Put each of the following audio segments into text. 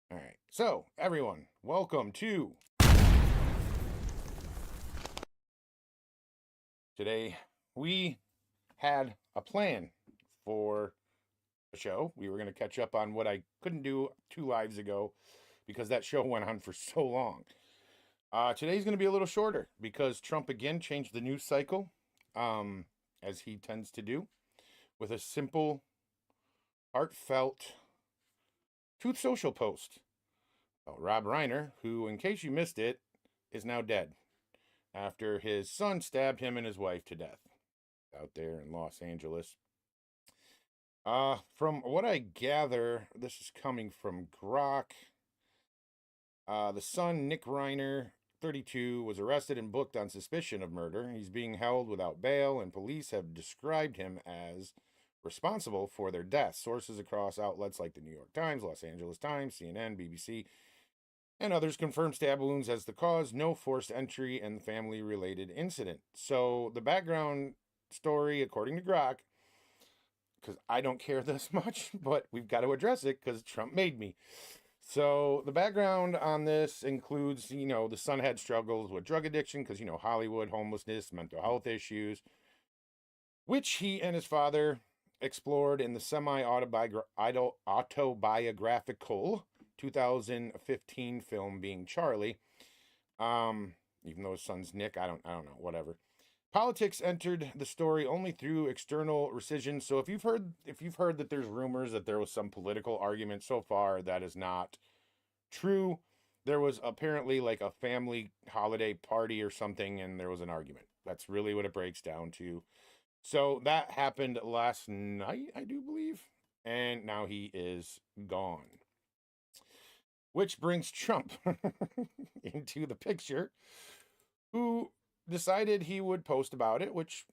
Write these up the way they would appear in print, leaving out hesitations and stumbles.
All right. So, everyone, welcome to today. We had a plan for the show. We were going to catch up on what I couldn't do 2 lives ago because that show went on for so long. Today's going to be a little shorter because Trump again changed the news cycle, as he tends to do, with a simple, heartfelt Truth Social post about Rob Reiner, who, in case you missed it, is now dead after his son stabbed him and his wife to death out there in Los Angeles. From what I gather, this is coming from Grok. The son, Nick Reiner, 32, was arrested and booked on suspicion of murder. He's being held without bail, and police have described him as responsible for their deaths. Sources across outlets like the New York Times, Los Angeles Times, CNN, BBC, and others confirm stab wounds as the cause, no forced entry, and family-related incident. So the background story, according to Grok, because I don't care this much, but we've got to address it because Trump made me. So the background on this includes, the son had struggles with drug addiction because, Hollywood, homelessness, mental health issues, which he and his father explored in the semi-autobiographical 2015 film Being Charlie. Even though his son's Nick, I don't know, whatever. Politics entered the story only through external rescission. So if you've heard that there's rumors that there was some political argument, so far that is not true. There was apparently like a family holiday party or something, and there was an argument. That's really what it breaks down to. So that happened last night, I do believe, and now he is gone. Which brings Trump into the picture, who decided he would post about it, which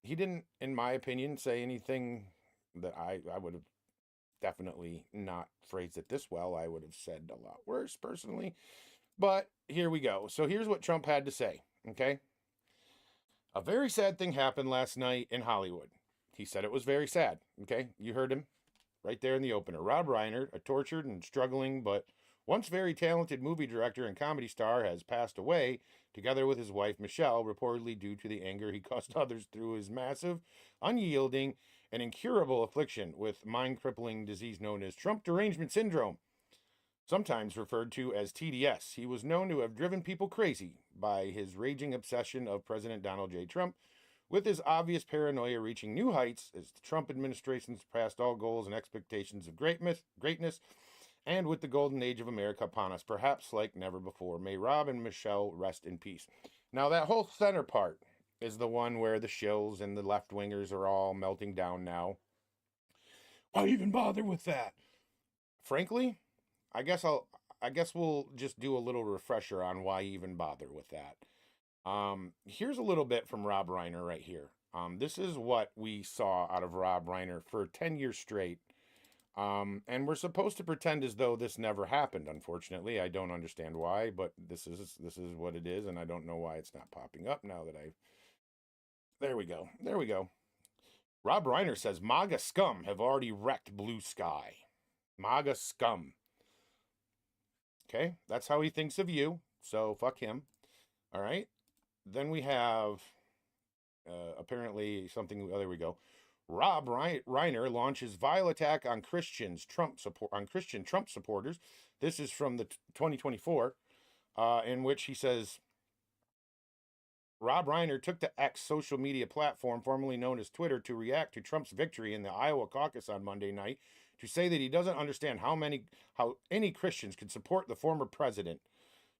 he didn't, in my opinion, say anything that I would have definitely not phrased it this well. I would have said a lot worse personally. But here we go. So here's what Trump had to say, okay? A very sad thing happened last night in Hollywood. He said it was very sad, okay? You heard him right there in the opener. Rob Reiner, a tortured and struggling but once very talented movie director and comedy star, has passed away, together with his wife Michelle, reportedly due to the anger he caused others through his massive, unyielding, and incurable affliction with mind-crippling disease known as Trump derangement syndrome, sometimes referred to as TDS. He was known to have driven people crazy by his raging obsession of President Donald J. Trump, with his obvious paranoia reaching new heights as the Trump administration surpassed all goals and expectations of greatness, and with the golden age of America upon us, perhaps like never before. May Rob and Michelle rest in peace. Now, that whole center part is the one where the shills and the left-wingers are all melting down now. Why even bother with that? Frankly, I guess we'll just do a little refresher on why even bother with that. Here's a little bit from Rob Reiner right here. This is what we saw out of Rob Reiner for 10 years straight. And we're supposed to pretend as though this never happened. Unfortunately, I don't understand why, but this is what it is, and I don't know why it's not popping up now that I've. There we go. There we go. Rob Reiner says MAGA scum have already wrecked Blue Sky. MAGA scum. Okay, that's how he thinks of you. So fuck him. All right. Then we have apparently something. Oh, there we go. Rob Reiner launches vile attack on Christian Trump supporters. This is from the 2024, in which he says Rob Reiner took to X social media platform, formerly known as Twitter, to react to Trump's victory in the Iowa caucus on Monday night, to say that he doesn't understand how any Christians can support the former president.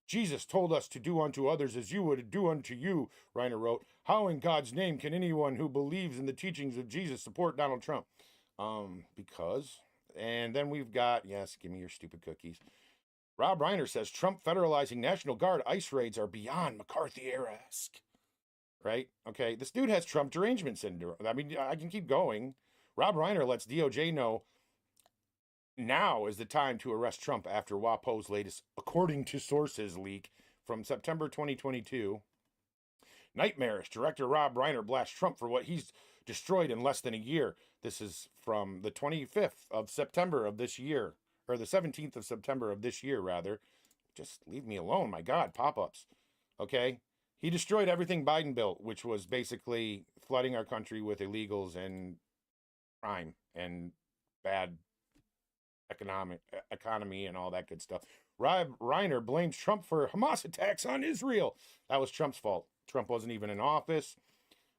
Jesus told us to do unto others as you would do unto you, Reiner wrote. How in God's name can anyone who believes in the teachings of Jesus support Donald Trump? Because. And then we've got, yes, give me your stupid cookies. Rob Reiner says Trump federalizing National Guard ICE raids are beyond McCarthy-esque. Right? Okay, this dude has Trump derangement syndrome. I mean, I can keep going. Rob Reiner lets DOJ know now is the time to arrest Trump after WAPO's latest, according to sources, leak from September 2022. Nightmarish. Director Rob Reiner blasts Trump for what he's destroyed in less than a year. This is from the 25th of September of this year, or the 17th of September of this year, rather. Just leave me alone. My God, pop-ups. Okay. He destroyed everything Biden built, which was basically flooding our country with illegals and crime and bad economy and all that good stuff. Rob Reiner blames Trump for Hamas attacks on Israel. That was Trump's fault. Trump wasn't even in office.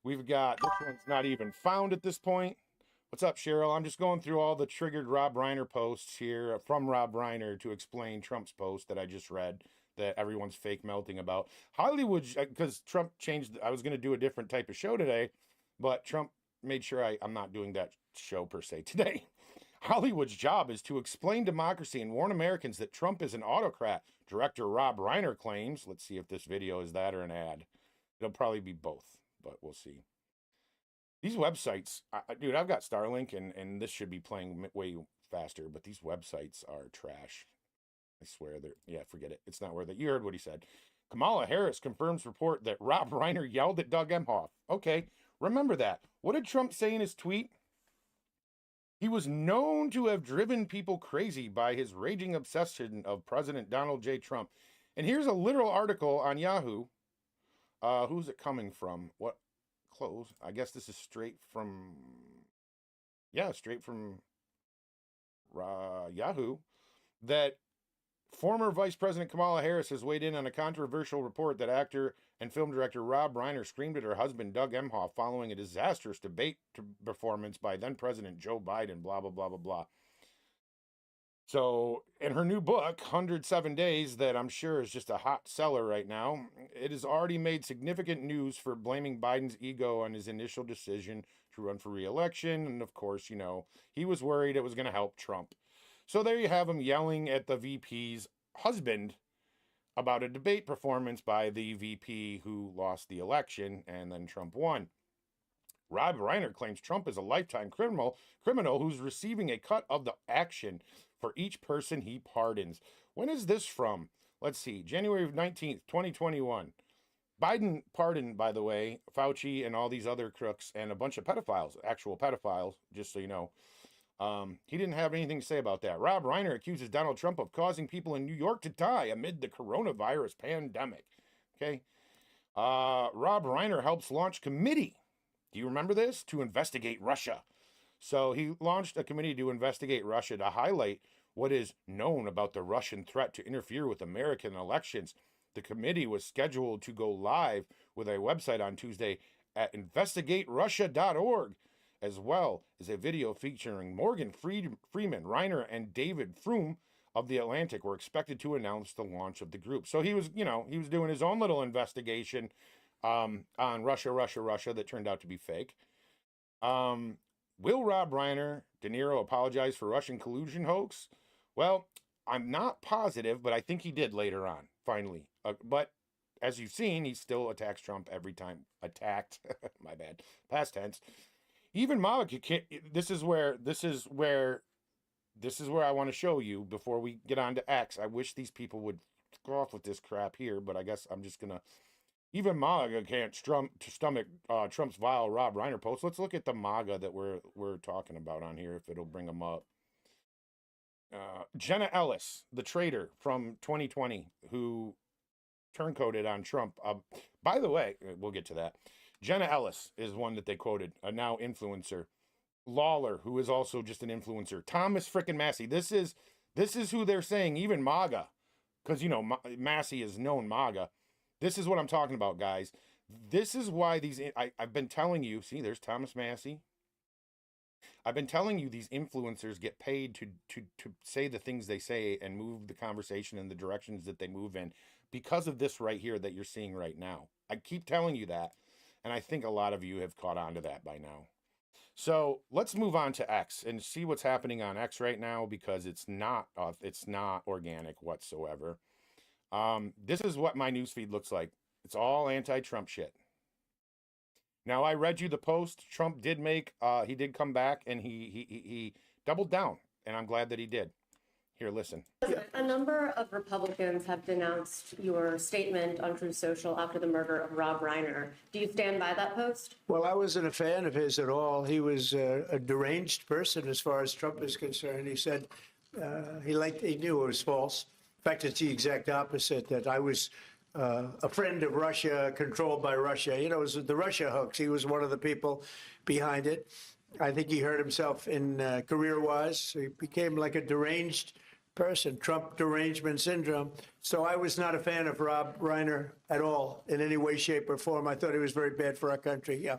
We've got, this one's not even found at this point. What's up, Cheryl? I'm just going through all the triggered Rob Reiner posts here from Rob Reiner to explain Trump's post that I just read that everyone's fake melting about. Hollywood, because Trump changed, I was going to do a different type of show today, but Trump made sure I'm not doing that show per se today. Hollywood's job is to explain democracy and warn Americans that Trump is an autocrat. Director Rob Reiner claims. Let's see if this video is that or an ad. It'll probably be both, but we'll see. These websites, dude, I've got Starlink, and this should be playing way faster, but these websites are trash. I swear they're, yeah, forget it. It's not worth it. You heard what he said. Kamala Harris confirms report that Rob Reiner yelled at Doug Emhoff. Okay, remember that. What did Trump say in his tweet? He was known to have driven people crazy by his raging obsession of President Donald J. Trump. And here's a literal article on Yahoo. Who's it coming from? What? Close. I guess this is straight from, yeah, straight from Yahoo. That former Vice President Kamala Harris has weighed in on a controversial report that actor and film director Rob Reiner screamed at her husband Doug Emhoff following a disastrous debate performance by then President Joe Biden, blah, blah, blah, blah, blah. So in her new book, 107 Days, that I'm sure is just a hot seller right now, it has already made significant news for blaming Biden's ego on his initial decision to run for re-election. And of course, you know, he was worried it was going to help Trump. So there you have him yelling at the VP's husband about a debate performance by the VP who lost the election, and then Trump won. Rob Reiner claims Trump is a lifetime criminal who's receiving a cut of the action for each person he pardons. When is this from? Let's see, January 19th, 2021. Biden pardoned, by the way, Fauci and all these other crooks and a bunch of pedophiles, actual pedophiles, just so you know. He didn't have anything to say about that. Rob Reiner accuses Donald Trump of causing people in New York to die amid the coronavirus pandemic. Okay. Rob Reiner helps launch committee. Do you remember this? To investigate Russia. So he launched a committee to investigate Russia to highlight what is known about the Russian threat to interfere with American elections. The committee was scheduled to go live with a website on Tuesday at investigaterussia.org, as well as a video featuring Morgan Freeman, Reiner, and David Frum of The Atlantic were expected to announce the launch of the group. So he was, you know, he was doing his own little investigation on Russia that turned out to be fake. Will Rob Reiner, De Niro apologize for Russian collusion hoax? Well, I'm not positive, but I think he did later on, finally. But as you've seen, he still attacks Trump every time. Attacked, my bad, past tense. Even MAGA can't, this is where I want to show you before we get on to X. I wish these people would go off with this crap here, but I guess I'm just going to, even MAGA can't stomach Trump's vile Rob Reiner post. Let's look at the MAGA that we're talking about on here, if it'll bring them up. Jenna Ellis, the traitor from 2020, who turncoated on Trump. By the way, we'll get to that. Jenna Ellis is one that they quoted, a now influencer. Lawler, who is also just an influencer. Thomas frickin' Massey. This is who they're saying, even MAGA, because, you know, Massey is known MAGA. This is what I'm talking about, guys. This is why I've been telling you, see, there's Thomas Massey. I've been telling you these influencers get paid to say the things they say and move the conversation in the directions that they move in because of this right here that you're seeing right now. I keep telling you that, and I think a lot of you have caught on to that by now. So let's move on to X and see what's happening on X right now, because it's not organic whatsoever. This is what my newsfeed looks like. It's all anti-Trump shit. Now, I read you the post. Trump did he did come back, and he doubled down, and I'm glad that he did. Here, listen. A number of Republicans have denounced your statement on Truth Social after the murder of Rob Reiner. Do you stand by that post? Well, I wasn't a fan of his at all. He was a deranged person as far as Trump is concerned. He said He knew it was false. In fact, it's the exact opposite, that I was a friend of Russia, controlled by Russia. You know, it was the Russia hoax. He was one of the people behind it. I think he hurt himself in career-wise. He became like a deranged person, Trump derangement syndrome. So I was not a fan of Rob Reiner at all in any way, shape, or form. I thought he was very bad for our country. Yeah.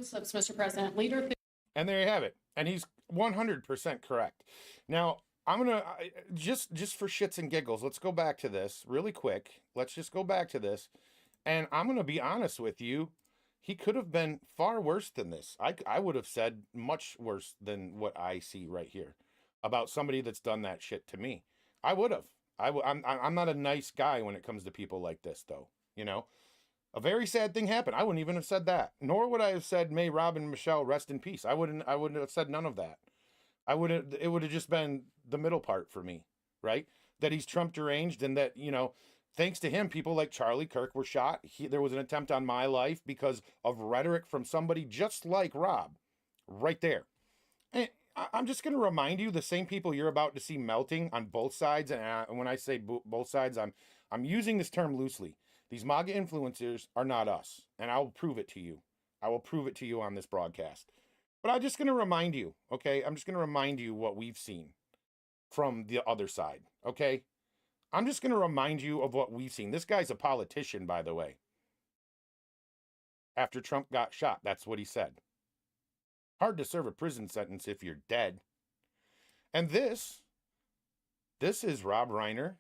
Slips, Mr. President. Leader. And there you have it. And he's 100% correct. Now, I'm going to just for shits and giggles, let's go back to this really quick. Let's just go back to this. And I'm going to be honest with you. He could have been far worse than this. I would have said much worse than what I see right here about somebody that's done that shit to me. I would have. I'm not a nice guy when it comes to people like this, though. You know, a very sad thing happened. I wouldn't even have said that. Nor would I have said, "May Rob and Michelle rest in peace." I wouldn't have said none of that. It would have just been the middle part for me, right? That he's Trump deranged, and that, you know, thanks to him, people like Charlie Kirk were shot. There was an attempt on my life because of rhetoric from somebody just like Rob, right there. And I'm just going to remind you, the same people you're about to see melting on both sides, and when I say both sides, I'm using this term loosely. These MAGA influencers are not us, and I'll prove it to you. I will prove it to you on this broadcast. But I'm just going to remind you, okay? I'm just going to remind you what we've seen from the other side, okay? I'm just going to remind you of what we've seen. This guy's a politician, by the way. After Trump got shot, that's what he said. Hard to serve a prison sentence if you're dead. And this is Rob Reiner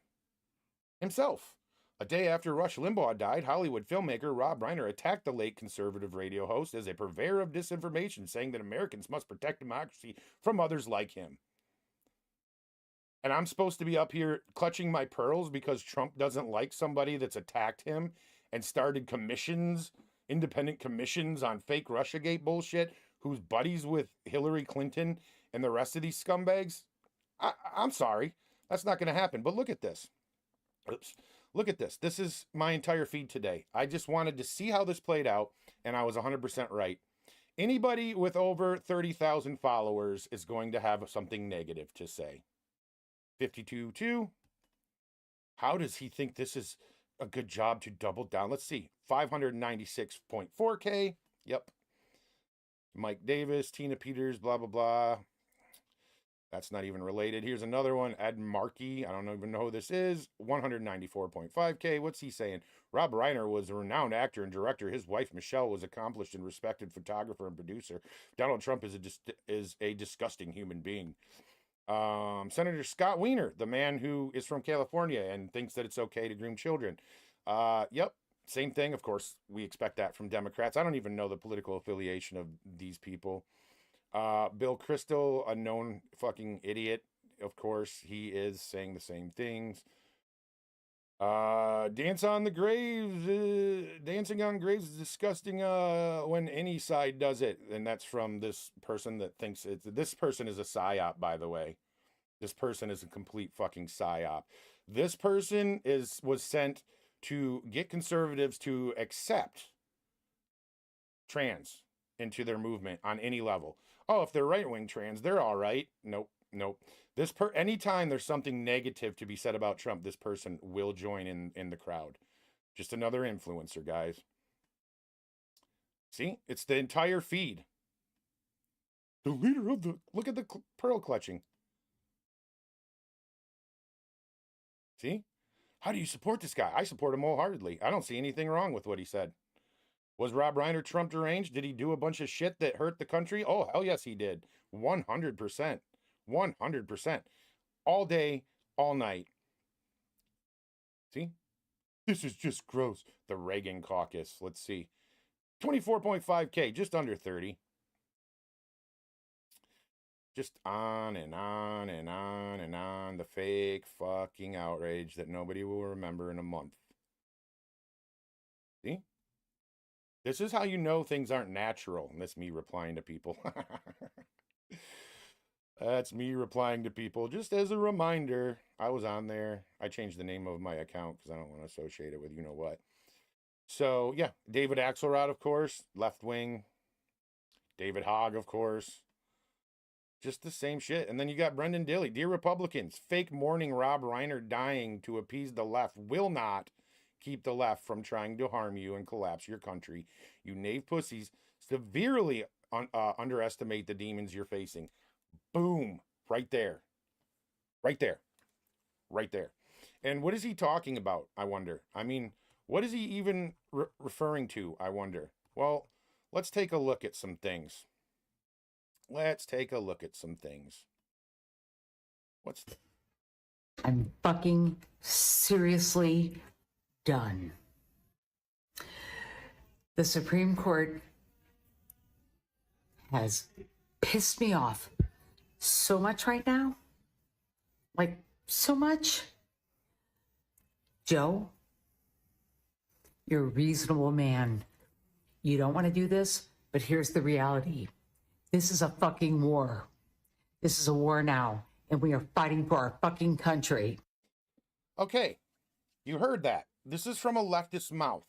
himself. A day after Rush Limbaugh died, Hollywood filmmaker Rob Reiner attacked the late conservative radio host as a purveyor of disinformation, saying that Americans must protect democracy from others like him. And I'm supposed to be up here clutching my pearls because Trump doesn't like somebody that's attacked him and started commissions, independent commissions on fake Russiagate bullshit, who's buddies with Hillary Clinton and the rest of these scumbags? I'm sorry. That's not going to happen. But look at this. Oops. Look at this. This is my entire feed today. I just wanted to see how this played out, and I was 100% right. Anybody with over 30,000 followers is going to have something negative to say. 52.2. How does he think this is a good job to double down? Let's see. 596.4K. Yep. Mike Davis, Tina Peters, blah, blah, blah. That's not even related. Here's another one. Ed Markey. I don't even know who this is. 194.5K. What's he saying? Rob Reiner was a renowned actor and director. His wife, Michelle, was accomplished and respected photographer and producer. Donald Trump is a disgusting human being. Senator Scott Wiener, the man who is from California and thinks that it's okay to groom children. Yep. Same thing. Of course, we expect that from Democrats. I don't even know the political affiliation of these people. Bill Kristol, a known fucking idiot. Of course, he is saying the same things. Dancing on graves is disgusting when any side does it. And that's from this person that thinks this person is a psyop, by the way. This person is a complete fucking psyop. This person was sent to get conservatives to accept trans into their movement on any level. Oh, if they're right-wing trans, they're all right. Nope. Anytime there's something negative to be said about Trump, this person will join in the crowd. Just another influencer, guys. See, it's the entire feed. The leader of look at the pearl clutching. See? How do you support this guy? I support him wholeheartedly. I don't see anything wrong with what he said. Was Rob Reiner Trump deranged? Did he do a bunch of shit that hurt the country? Oh, hell yes, he did. 100%. 100%. All day, all night. See? This is just gross. The Reagan caucus. Let's see. 24.5K, just under 30. Just on and on and on and on. The fake fucking outrage that nobody will remember in a month. See? This is how you know things aren't natural. And that's me replying to people. That's me replying to people. Just as a reminder, I was on there. I changed the name of my account because I don't want to associate it with you know what. So, yeah. David Axelrod, of course. Left wing. David Hogg, of course. Just the same shit. And then you got Brendan Dilley. Dear Republicans, fake mourning Rob Reiner dying to appease the left will not keep the left from trying to harm you and collapse your country. You knave pussies severely underestimate the demons you're facing. Boom. Right there. Right there. Right there. And what is he talking about, I wonder? I mean, what is he even referring to, I wonder? Well, let's take a look at some things. Let's take a look at some things. I'm fucking seriously done. The Supreme Court has pissed me off so much right now. Like, so much. Joe, you're a reasonable man. You don't want to do this, but here's the reality. This is a fucking war. This is a war now, and we are fighting for our fucking country. Okay, you heard that. This is from a leftist's mouth.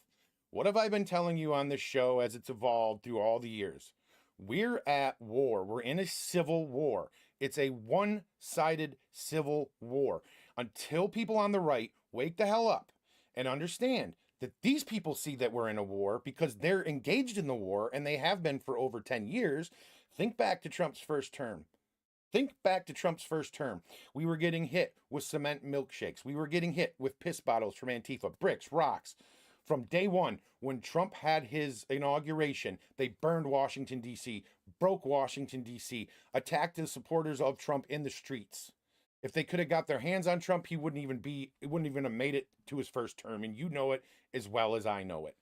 What have I been telling you on this show as it's evolved through all the years? We're at war. We're in a civil war. It's a one-sided civil war. Until people on the right wake the hell up and understand that these people see that we're in a war because they're engaged in the war, and they have been for over 10 years. Think back to Trump's first term. Think back to Trump's first term. We were getting hit with cement milkshakes. We were getting hit with piss bottles from Antifa, bricks, rocks. From day one, when Trump had his inauguration, they burned Washington, D.C., broke Washington, D.C., attacked the supporters of Trump in the streets. If they could have got their hands on Trump, it wouldn't even have made it to his first term. And you know it as well as I know it.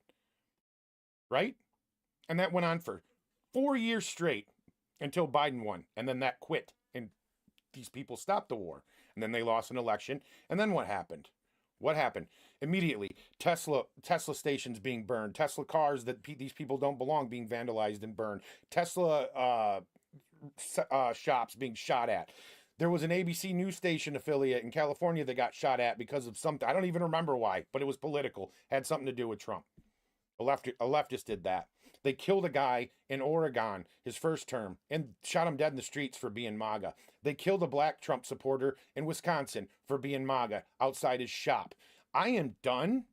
Right? And that went on for 4 years straight until Biden won. And then that quit. And these people stopped the war. And then they lost an election. And then what happened? What happened? Immediately, Tesla stations being burned. Tesla cars that these people don't belong being vandalized and burned. Tesla shops being shot at. There was an ABC news station affiliate in California that got shot at because of something. I don't even remember why, but it was political. Had something to do with Trump. A leftist did that. They killed a guy in Oregon, his first term, and shot him dead in the streets for being MAGA. They killed a black Trump supporter in Wisconsin for being MAGA outside his shop. I am done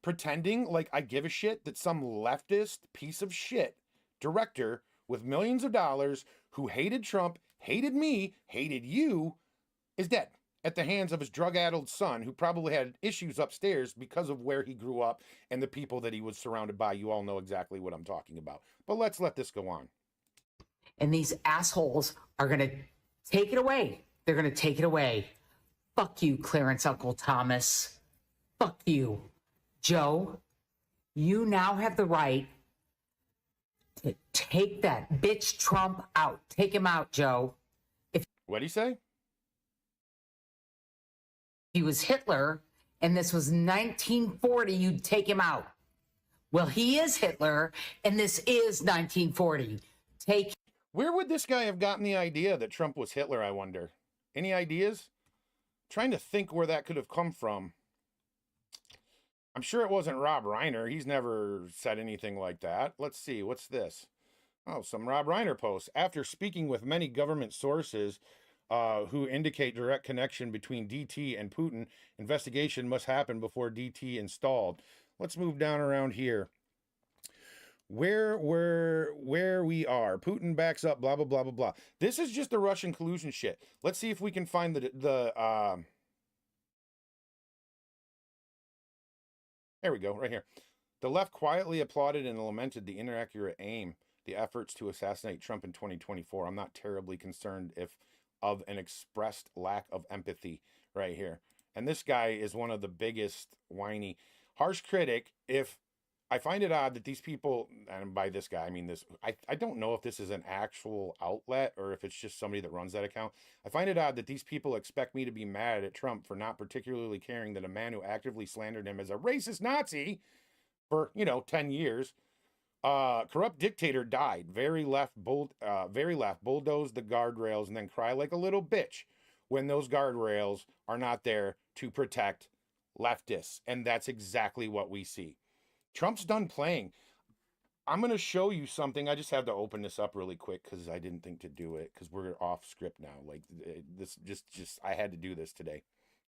pretending like I give a shit that some leftist piece of shit director with millions of dollars who hated Trump, hated me, hated you, is dead at the hands of his drug-addled son, who probably had issues upstairs because of where he grew up and the people that he was surrounded by. You all know exactly what I'm talking about. But let's let this go on. And these assholes are going to take it away. They're going to take it away. Fuck you, Clarence Uncle Thomas. Fuck you. Joe, you now have the right to take that bitch Trump out. Take him out, Joe. What'd he say? He was Hitler and this was 1940, you'd take him out. Well, he is Hitler and this is 1940. Where would this guy have gotten the idea that Trump was Hitler, I wonder? Any ideas? Trying to think where that could have come from. I'm sure it wasn't Rob Reiner. He's never said anything like that. Let's see. What's this? Oh, some Rob Reiner posts. After speaking with many government sources who indicate direct connection between DT and Putin, investigation must happen before DT installed. Let's move down around here. Where we are. Putin backs up, blah, blah, blah, blah, blah. This is just the Russian collusion shit. Let's see if we can find there we go, right here. The left quietly applauded and lamented the inaccurate aim, the efforts to assassinate Trump in 2024. I'm not terribly concerned of an expressed lack of empathy right here. And this guy is one of the biggest whiny, harsh critic. If I find it odd that these people, and by this guy, I mean this, I don't know if this is an actual outlet or if it's just somebody that runs that account. I find it odd that these people expect me to be mad at Trump for not particularly caring that a man who actively slandered him as a racist Nazi for, 10 years, corrupt dictator died. Very left, bulldozed the guardrails and then cry like a little bitch when those guardrails are not there to protect leftists. And that's exactly what we see. Trump's done playing. I'm going to show you something. I just have to open this up really quick because I didn't think to do it because we're off script now. Like this, just I had to do this today.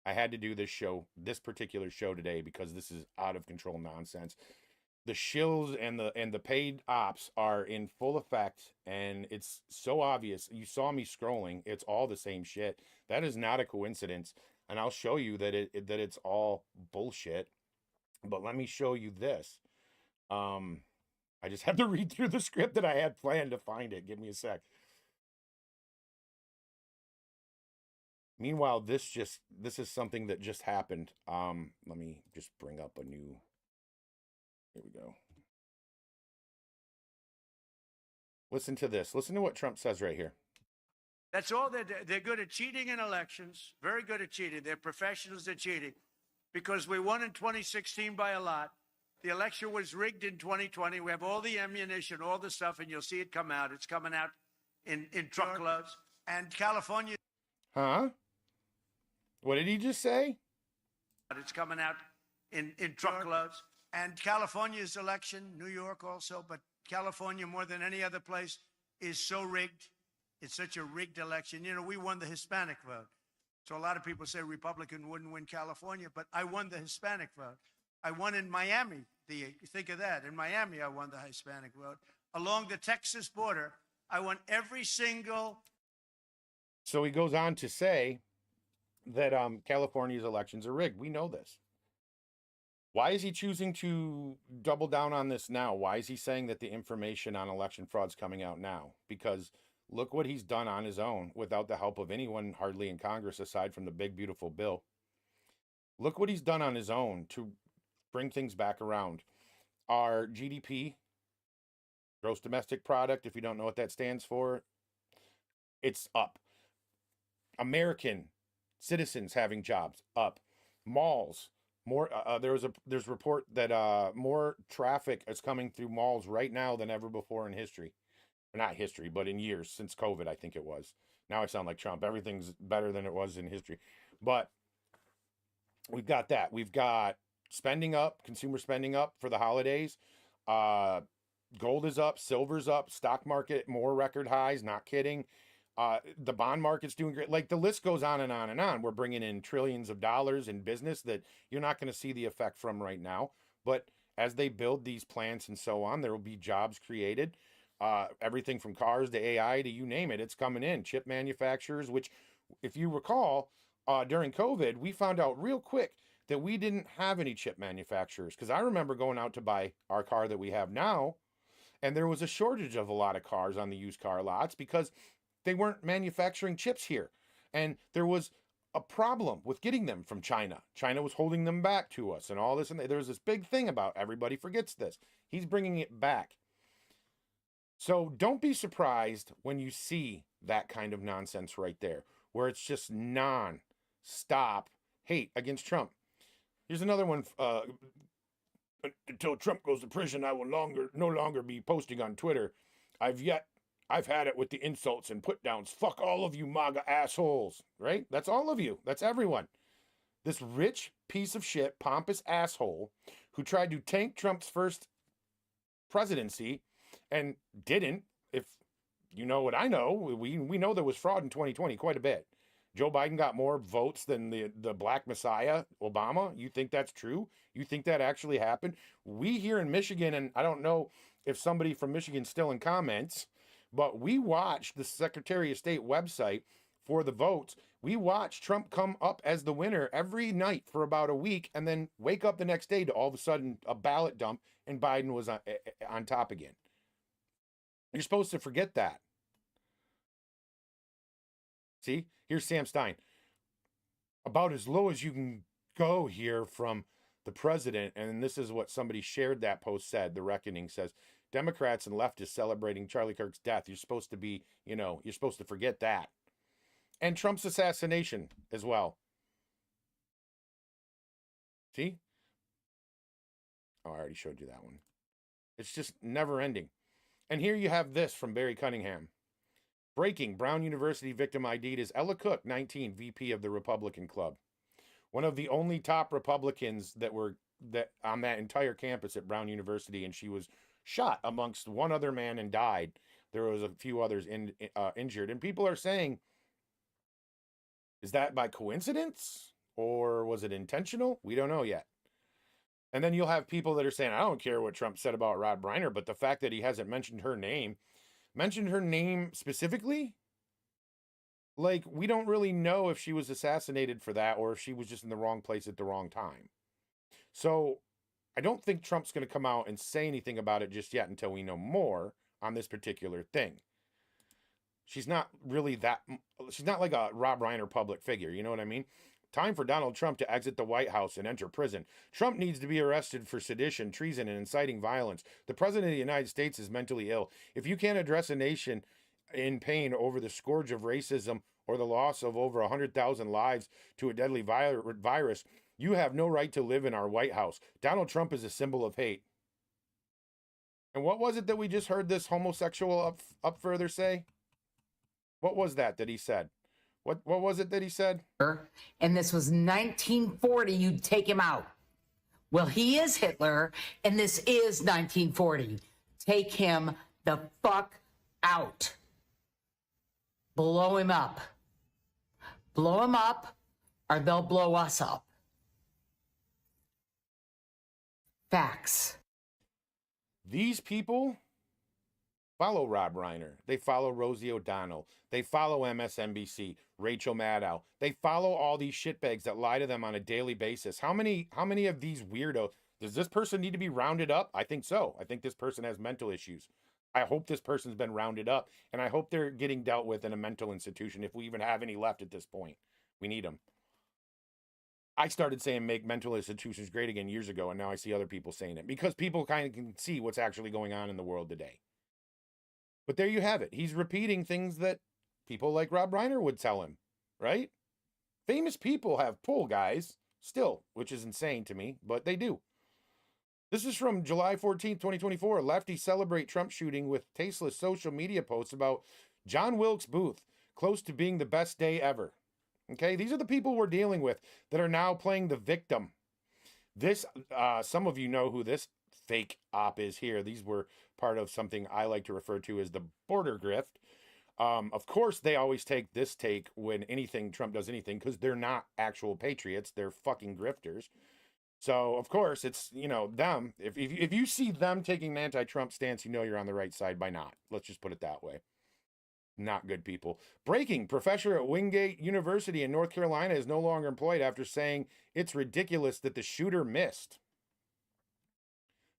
I had to do this show, this particular show today because this is out of control nonsense. The shills and the paid ops are in full effect, and it's so obvious. You saw me scrolling; it's all the same shit. That is not a coincidence, and I'll show you that it's all bullshit. But let me show you this. I just have to read through the script that I had planned to find it. Give me a sec. Meanwhile, this is something that just happened. Let me just bring up a new. Here we go. Listen to this. Listen to what Trump says right here. That's all they're good at cheating in elections. Very good at cheating. They're professionals at cheating because we won in 2016 by a lot. The election was rigged in 2020. We have all the ammunition, all the stuff, and you'll see it come out. It's coming out in truckloads. And California. Huh? What did he just say? It's coming out in truckloads. And California's election, New York also, but California more than any other place is so rigged. It's such a rigged election. You know, we won the Hispanic vote. So a lot of people say Republican wouldn't win California, but I won the Hispanic vote. I won in Miami. Think of that. In Miami, I won the Hispanic vote. Along the Texas border, I won every single. So he goes on to say that California's elections are rigged. We know this. Why is he choosing to double down on this now? Why is he saying that the information on election fraud's coming out now? Because look what he's done on his own without the help of anyone hardly in Congress aside from the big, beautiful bill. Look what he's done on his own to bring things back around. Our GDP, gross domestic product, if you don't know what that stands for, it's up. American citizens having jobs, up. Malls, more. There's a report that more traffic is coming through malls right now than ever before in history. Not history, but in years since COVID, I think it was. Now I sound like Trump. Everything's better than it was in history. But we've got that. We've got spending up, consumer spending up for the holidays. Gold is up, silver's up, stock market, more record highs, not kidding. The bond market's doing great. Like the list goes on and on and on. We're bringing in trillions of dollars in business that you're not going to see the effect from right now. But as they build these plants and so on, there will be jobs created. Everything from cars to AI to you name it, it's coming in. Chip manufacturers, which if you recall, during COVID, we found out real quick that we didn't have any chip manufacturers. Because I remember going out to buy our car that we have now, and there was a shortage of a lot of cars on the used car lots because they weren't manufacturing chips here. And there was a problem with getting them from China. China was holding them back to us and all this. And there was this big thing about everybody forgets this. He's bringing it back. So don't be surprised when you see that kind of nonsense right there, where it's just non-stop hate against Trump. Here's another one. Until Trump goes to prison, I will no longer be posting on Twitter. I've had it with the insults and put downs. Fuck all of you MAGA assholes, right? That's all of you. That's everyone. This rich piece of shit, pompous asshole who tried to tank Trump's first presidency and didn't. If you know what I know, we know there was fraud in 2020 quite a bit. Joe Biden got more votes than the Black Messiah, Obama. You think that's true? You think that actually happened? We here in Michigan, and I don't know if somebody from Michigan's still in comments, but we watched the Secretary of State website for the votes. We watched Trump come up as the winner every night for about a week and then wake up the next day to all of a sudden a ballot dump and Biden was on top again. You're supposed to forget that. See, here's Sam Stein. About as low as you can go here from the president. And this is what somebody shared that post said. The Reckoning says, Democrats and leftists celebrating Charlie Kirk's death. You're supposed to be, you're supposed to forget that. And Trump's assassination as well. See? Oh, I already showed you that one. It's just never ending. And here you have this from Barry Cunningham. Breaking, Brown University victim ID'd is Ella Cook, 19, VP of the Republican Club. One of the only top Republicans that on that entire campus at Brown University, and she was shot amongst one other man and died. There was a few others injured. And people are saying, is that by coincidence or was it intentional? We don't know yet. And then you'll have people that are saying, I don't care what Trump said about Rob Reiner, but the fact that he hasn't mentioned her name specifically, like, we don't really know if she was assassinated for that or if she was just in the wrong place at the wrong time. So I don't think Trump's going to come out and say anything about it just yet until we know more on this particular thing. She's not really she's not like a Rob Reiner public figure. You know what I mean? Time for Donald Trump to exit the White House and enter prison. Trump needs to be arrested for sedition, treason, and inciting violence. The president of the United States is mentally ill. If you can't address a nation in pain over the scourge of racism or the loss of over 100,000 lives to a deadly virus, you have no right to live in our White House. Donald Trump is a symbol of hate. And what was it that we just heard this homosexual up further say? What was that he said? What was it that he said? And this was 1940, you'd take him out. Well, he is Hitler, and this is 1940. Take him the fuck out. Blow him up. Blow him up, or they'll blow us up. Facts. These people follow Rob Reiner. They follow Rosie O'Donnell. They follow MSNBC, Rachel Maddow. They follow all these shitbags that lie to them on a daily basis. How many of these weirdos? Does this person need to be rounded up? I think so. I think this person has mental issues. I hope this person's been rounded up, and I hope they're getting dealt with in a mental institution if we even have any left at this point. We need them. I started saying make mental institutions great again years ago, and now I see other people saying it because people kind of can see what's actually going on in the world today. But there you have it. He's repeating things that people like Rob Reiner would tell him, right? Famous people have pull, guys, still, which is insane to me, but they do. This is from July 14th, 2024. Lefties celebrate Trump shooting with tasteless social media posts about John Wilkes Booth, close to being the best day ever. Okay, these are the people we're dealing with that are now playing the victim. This, some of you know who this fake op is here. These were part of something I like to refer to as the border grift. Of course, they always take this take when Trump does anything, because they're not actual patriots. They're fucking grifters. So, of course, it's, them. If you see them taking an anti-Trump stance, you're on the right side by not. Let's just put it that way. Not good people. Breaking. Professor at Wingate University in North Carolina is no longer employed after saying it's ridiculous that the shooter missed.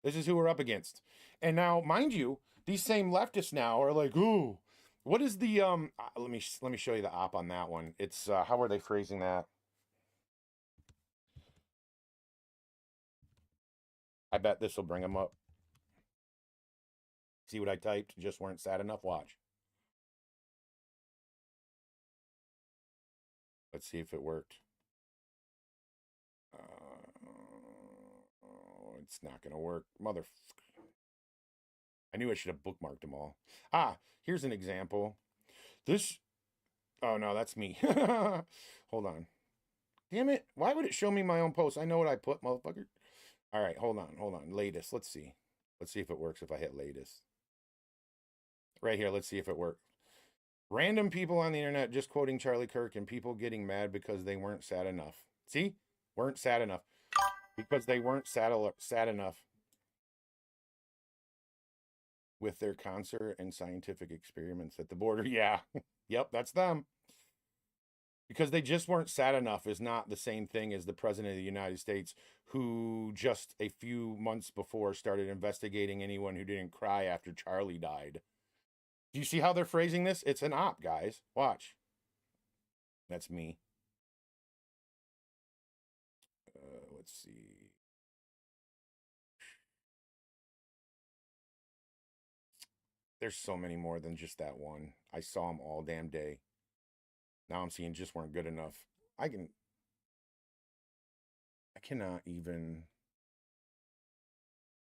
This is who we're up against. And now, mind you, these same leftists now are like, ooh, what is the, let me show you the op on that one. It's, how are they phrasing that? I bet this will bring them up. See what I typed? Just weren't sad enough. Watch. Let's see if it worked. It's not going to work. Motherfucker. I knew I should have bookmarked them all. Here's an example. Oh no, that's me. Hold on. Damn it. Why would it show me my own post? I know what I put, motherfucker. All right, hold on. Latest. Let's see. Let's see if it works if I hit latest. Right here, let's see if it works. Random people on the internet just quoting Charlie Kirk and people getting mad because they weren't sad enough. See? Weren't sad enough. Because they weren't sad enough with their concert and scientific experiments at the border. Yeah. Yep, that's them. Because they just weren't sad enough is not the same thing as the president of the United States, who just a few months before started investigating anyone who didn't cry after Charlie died. Do you see how they're phrasing this? It's an op, guys. Watch. That's me. Let's see. There's so many more than just that one. I saw them all damn day. Now I'm seeing just weren't good enough. I cannot even.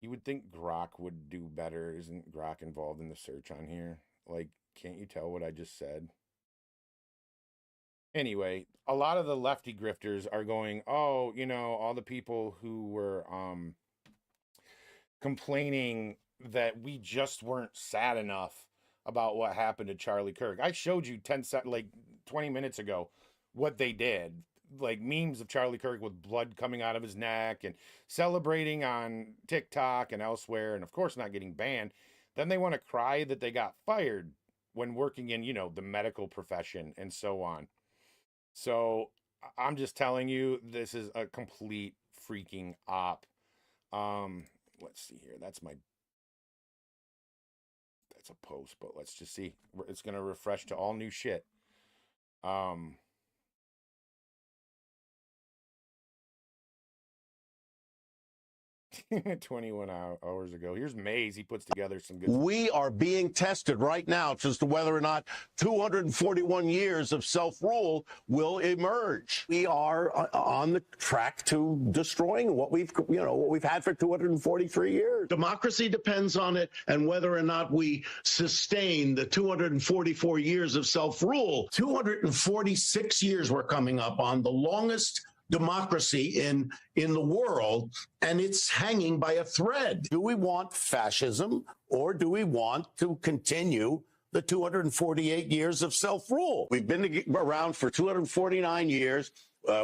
You would think Grok would do better. Isn't Grok involved in the search on here? Like, can't you tell what I just said? Anyway, a lot of the lefty grifters are going, oh, all the people who were complaining that we just weren't sad enough about what happened to Charlie Kirk. I showed you 20 minutes ago what they did. Like memes of Charlie Kirk with blood coming out of his neck and celebrating on TikTok and elsewhere, and of course not getting banned. Then they want to cry that they got fired when working in, the medical profession and so on. So I'm just telling you, this is a complete freaking op. Let's see here. That's a post, but let's just see. It's gonna refresh to all new shit. Um, 21 hours ago. Here's Mays. He puts together some good. We are being tested right now as to whether or not 241 years of self-rule will emerge. We are on the track to destroying what we've had for 243 years. Democracy depends on it, and whether or not we sustain the 244 years of self-rule. 246 years we're coming up on, the longest democracy in the world, and it's hanging by a thread. Do we want fascism, or do we want to continue the 248 years of self-rule? We've been around for 249 years.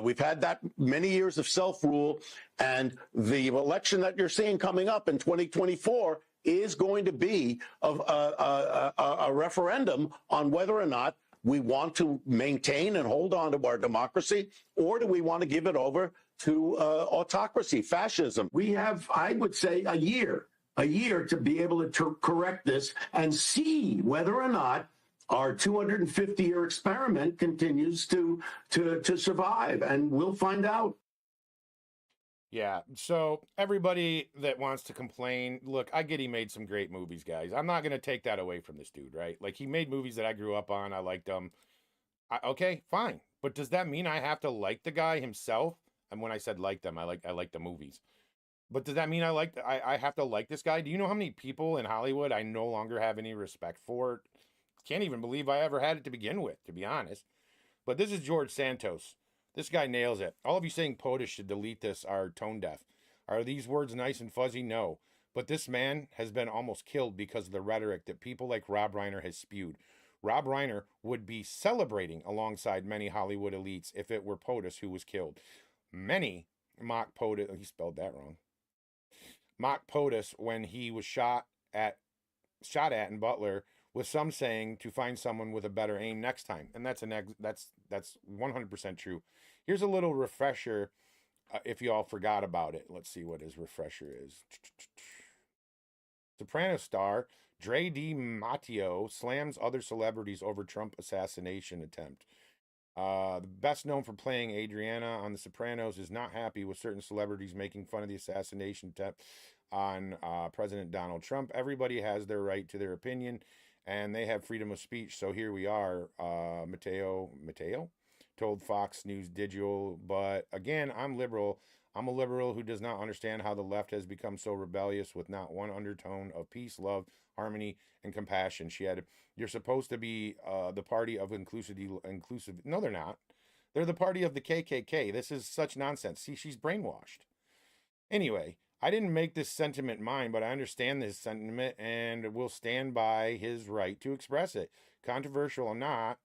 We've had that many years of self-rule, and the election that you're seeing coming up in 2024 is going to be a referendum on whether or not we want to maintain and hold on to our democracy, or do we want to give it over to autocracy, fascism? We have, I would say, a year to be able to correct this and see whether or not our 250-year experiment continues to survive, and we'll find out. Yeah, so everybody that wants to complain, look, I get he made some great movies, guys. I'm not going to take that away from this dude, right? Like, he made movies that I grew up on. I liked them. Okay, fine. But does that mean I have to like the guy himself? And when I said like them, I like the movies. But does that mean I have to like this guy? Do you know how many people in Hollywood I no longer have any respect for? Can't even believe I ever had it to begin with, to be honest. But this is George Santos. This guy nails it. All of you saying POTUS should delete this are tone deaf. Are these words nice and fuzzy? No. But this man has been almost killed because of the rhetoric that people like Rob Reiner has spewed. Rob Reiner would be celebrating alongside many Hollywood elites if it were POTUS who was killed. Many mock POTUS, he spelled that wrong, mock POTUS when he was shot at in Butler, with some saying to find someone with a better aim next time. And that's 100% true. Here's a little refresher if you all forgot about it. Let's see what his refresher is. Soprano star Dre Matteo slams other celebrities over Trump assassination attempt. The best known for playing Adriana on The Sopranos is not happy with certain celebrities making fun of the assassination attempt on President Donald Trump. Everybody has their right to their opinion, and they have freedom of speech. So here we are. Mateo told Fox News Digital, but again, I'm liberal. I'm a liberal who does not understand how the left has become so rebellious with not one undertone of peace, love, harmony, and compassion. She added, "You're supposed to be the party of inclusive. No, they're not. They're the party of the KKK. This is such nonsense. See, she's brainwashed." Anyway, I didn't make this sentiment mine, but I understand this sentiment and will stand by his right to express it. Controversial or not,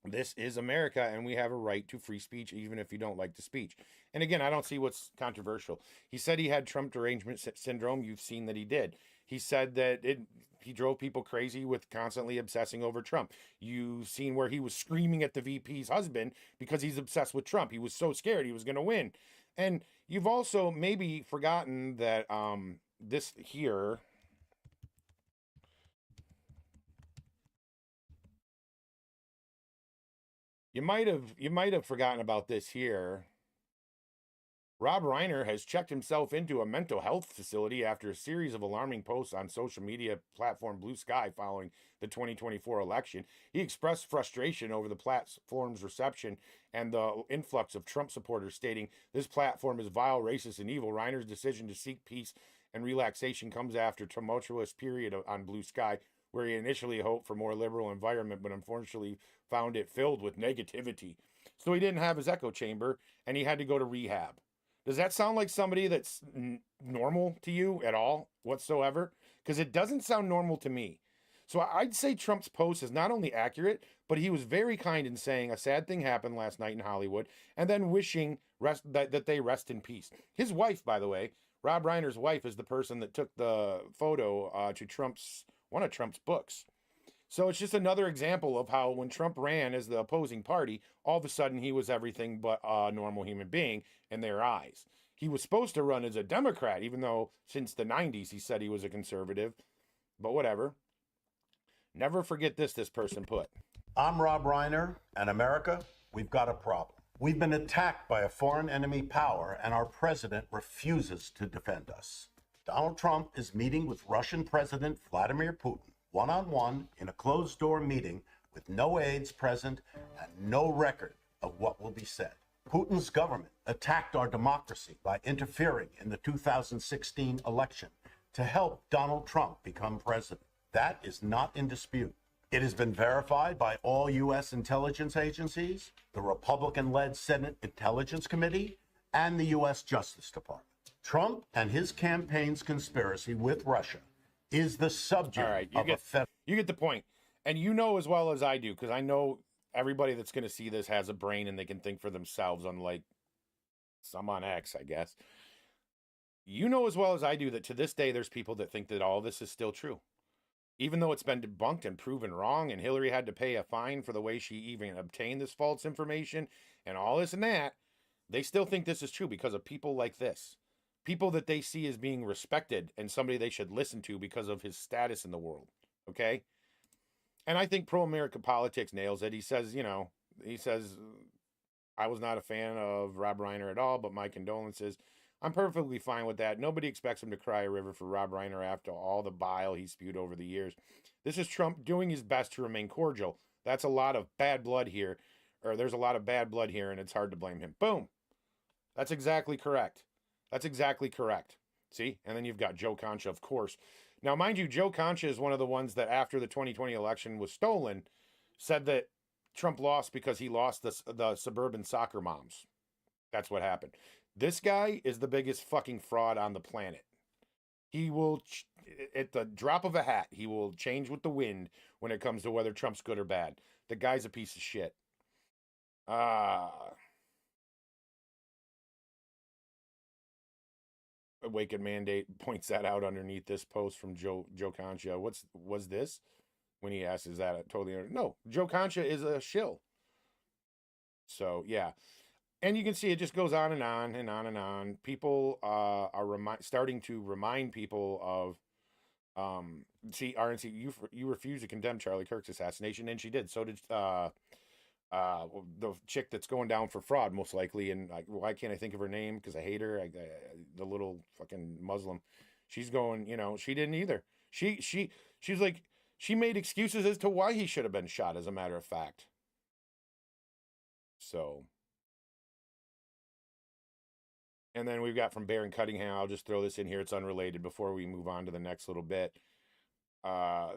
this is America, and we have a right to free speech, even if you don't like the speech. And again, I don't see what's controversial. He said he had Trump derangement syndrome. You've seen that he did. He said that he drove people crazy with constantly obsessing over Trump. You've seen where he was screaming at the VP's husband because he's obsessed with Trump. He was so scared he was going to win. And you've also maybe forgotten that this here... You might have forgotten about this here. Rob Reiner has checked himself into a mental health facility after a series of alarming posts on social media platform Blue Sky following the 2024 election. He expressed frustration over the platform's reception and the influx of Trump supporters, stating, "This platform is vile, racist, and evil. Reiner's decision to seek peace and relaxation comes after a tumultuous period on Blue Sky, where he initially hoped for more liberal environment, but unfortunately found it filled with negativity. So he didn't have his echo chamber, and he had to go to rehab." Does that sound like somebody that's normal to you at all whatsoever? because it doesn't sound normal to me. So I'd say Trump's post is not only accurate, but he was very kind in saying a sad thing happened last night in Hollywood, and then wishing that they rest in peace. His wife, by the way, Rob Reiner's wife, is the person that took the photo to one of Trump's books. So it's just another example of how when Trump ran as the opposing party, all of a sudden he was everything but a normal human being in their eyes. He was supposed to run as a Democrat, even though since the 90s he said he was a conservative, but whatever. Never forget this person put. I'm Rob Reiner, and America, we've got a problem. We've been attacked by a foreign enemy power, and our president refuses to defend us. Donald Trump is meeting with Russian President Vladimir Putin one-on-one in a closed-door meeting with no aides present and no record of what will be said. Putin's government attacked our democracy by interfering in the 2016 election to help Donald Trump become president. That is not in dispute. It has been verified by all U.S. intelligence agencies, the Republican-led Senate Intelligence Committee, and the U.S. Justice Department. Trump and his campaign's conspiracy with Russia is the subject All right, you get the point. And you know as well as I do, because I know everybody that's going to see this has a brain and they can think for themselves, unlike some on X, I guess. You know as well as I do that to this day, there's people that think that all this is still true. Even though it's been debunked and proven wrong, and Hillary had to pay a fine for the way she even obtained this false information and all this and that, they still think this is true because of people like this. People that they see as being respected and somebody they should listen to because of his status in the world. Okay? And I think pro-America politics nails it. He says, I was not a fan of Rob Reiner at all, but my condolences. I'm perfectly fine with that. Nobody expects him to cry a river for Rob Reiner after all the bile he spewed over the years. This is Trump doing his best to remain cordial. That's a lot of bad blood here, or there's a lot of bad blood here, and it's hard to blame him. Boom. That's exactly correct. That's exactly correct. See? And then you've got Joe Concha, of course. Now, mind you, Joe Concha is one of the ones that after the 2020 election was stolen, said that Trump lost because he lost the suburban soccer moms. That's what happened. This guy is the biggest fucking fraud on the planet. He will, at the drop of a hat, he will change with the wind when it comes to whether Trump's good or bad. The guy's a piece of shit. Awaken Mandate points that out underneath this post from Joe Concha. Was this? When he asks, is that totally... No, Joe Concha is a shill. So, yeah. And you can see it just goes on and on and on and on. People are starting to remind people of, RNC, you refuse to condemn Charlie Kirk's assassination, and she did. So did the chick that's going down for fraud, most likely. And why can't I think of her name? Because I hate her. The little fucking Muslim. She's going, she didn't either. She's like, she made excuses as to why he should have been shot, as a matter of fact. So... And then we've got from Baron Cunningham. I'll just throw this in here. It's unrelated before we move on to the next little bit.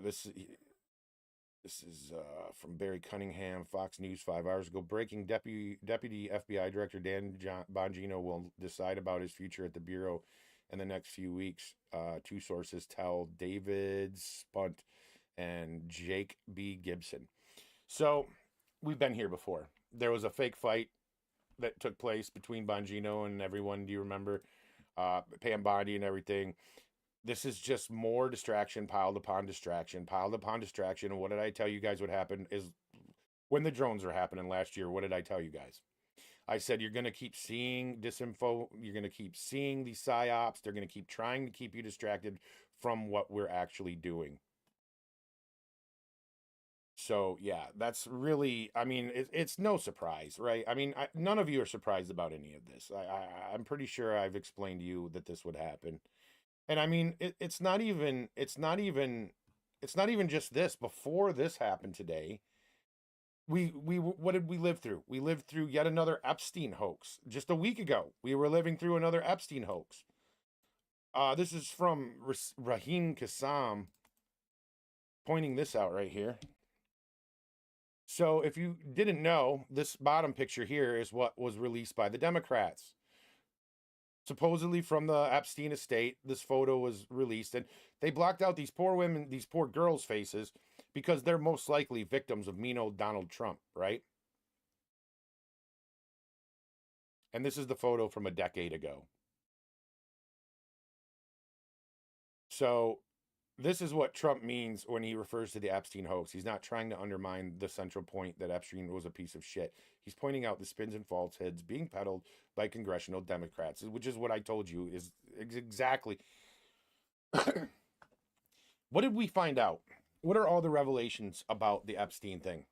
This is from Barry Cunningham, Fox News 5 hours ago. Breaking Deputy FBI Director Dan Bongino will decide about his future at the Bureau in the next few weeks. Two sources tell David Spunt and Jake B. Gibson. So we've been here before. There was a fake fight that took place between Bongino and everyone. Do you remember? Pam Bondi and everything. This is just more distraction, piled upon distraction, piled upon distraction. And what did I tell you guys would happen is when the drones were happening last year, what did I tell you guys? I said, you're going to keep seeing disinfo. You're going to keep seeing these psyops. They're going to keep trying to keep you distracted from what we're actually doing. So, yeah, that's really, it's no surprise, right? None of you are surprised about any of this. I'm pretty sure I've explained to you that this would happen. And it's not even just this. Before this happened today, what did we live through? We lived through yet another Epstein hoax. Just a week ago, we were living through another Epstein hoax. This is from Raheem Kassam pointing this out right here. So if you didn't know, this bottom picture here is what was released by the Democrats. supposedly from the Epstein estate. This photo was released, and they blocked out these poor women, these poor girls' faces, because they're most likely victims of mean old Donald Trump, right? And this is the photo from a decade ago. So this is what Trump means when he refers to the Epstein hoax. He's not trying to undermine the central point that Epstein was a piece of shit. He's pointing out the spins and falsehoods being peddled by congressional Democrats, which is what I told you is exactly. What did we find out? What are all the revelations about the Epstein thing?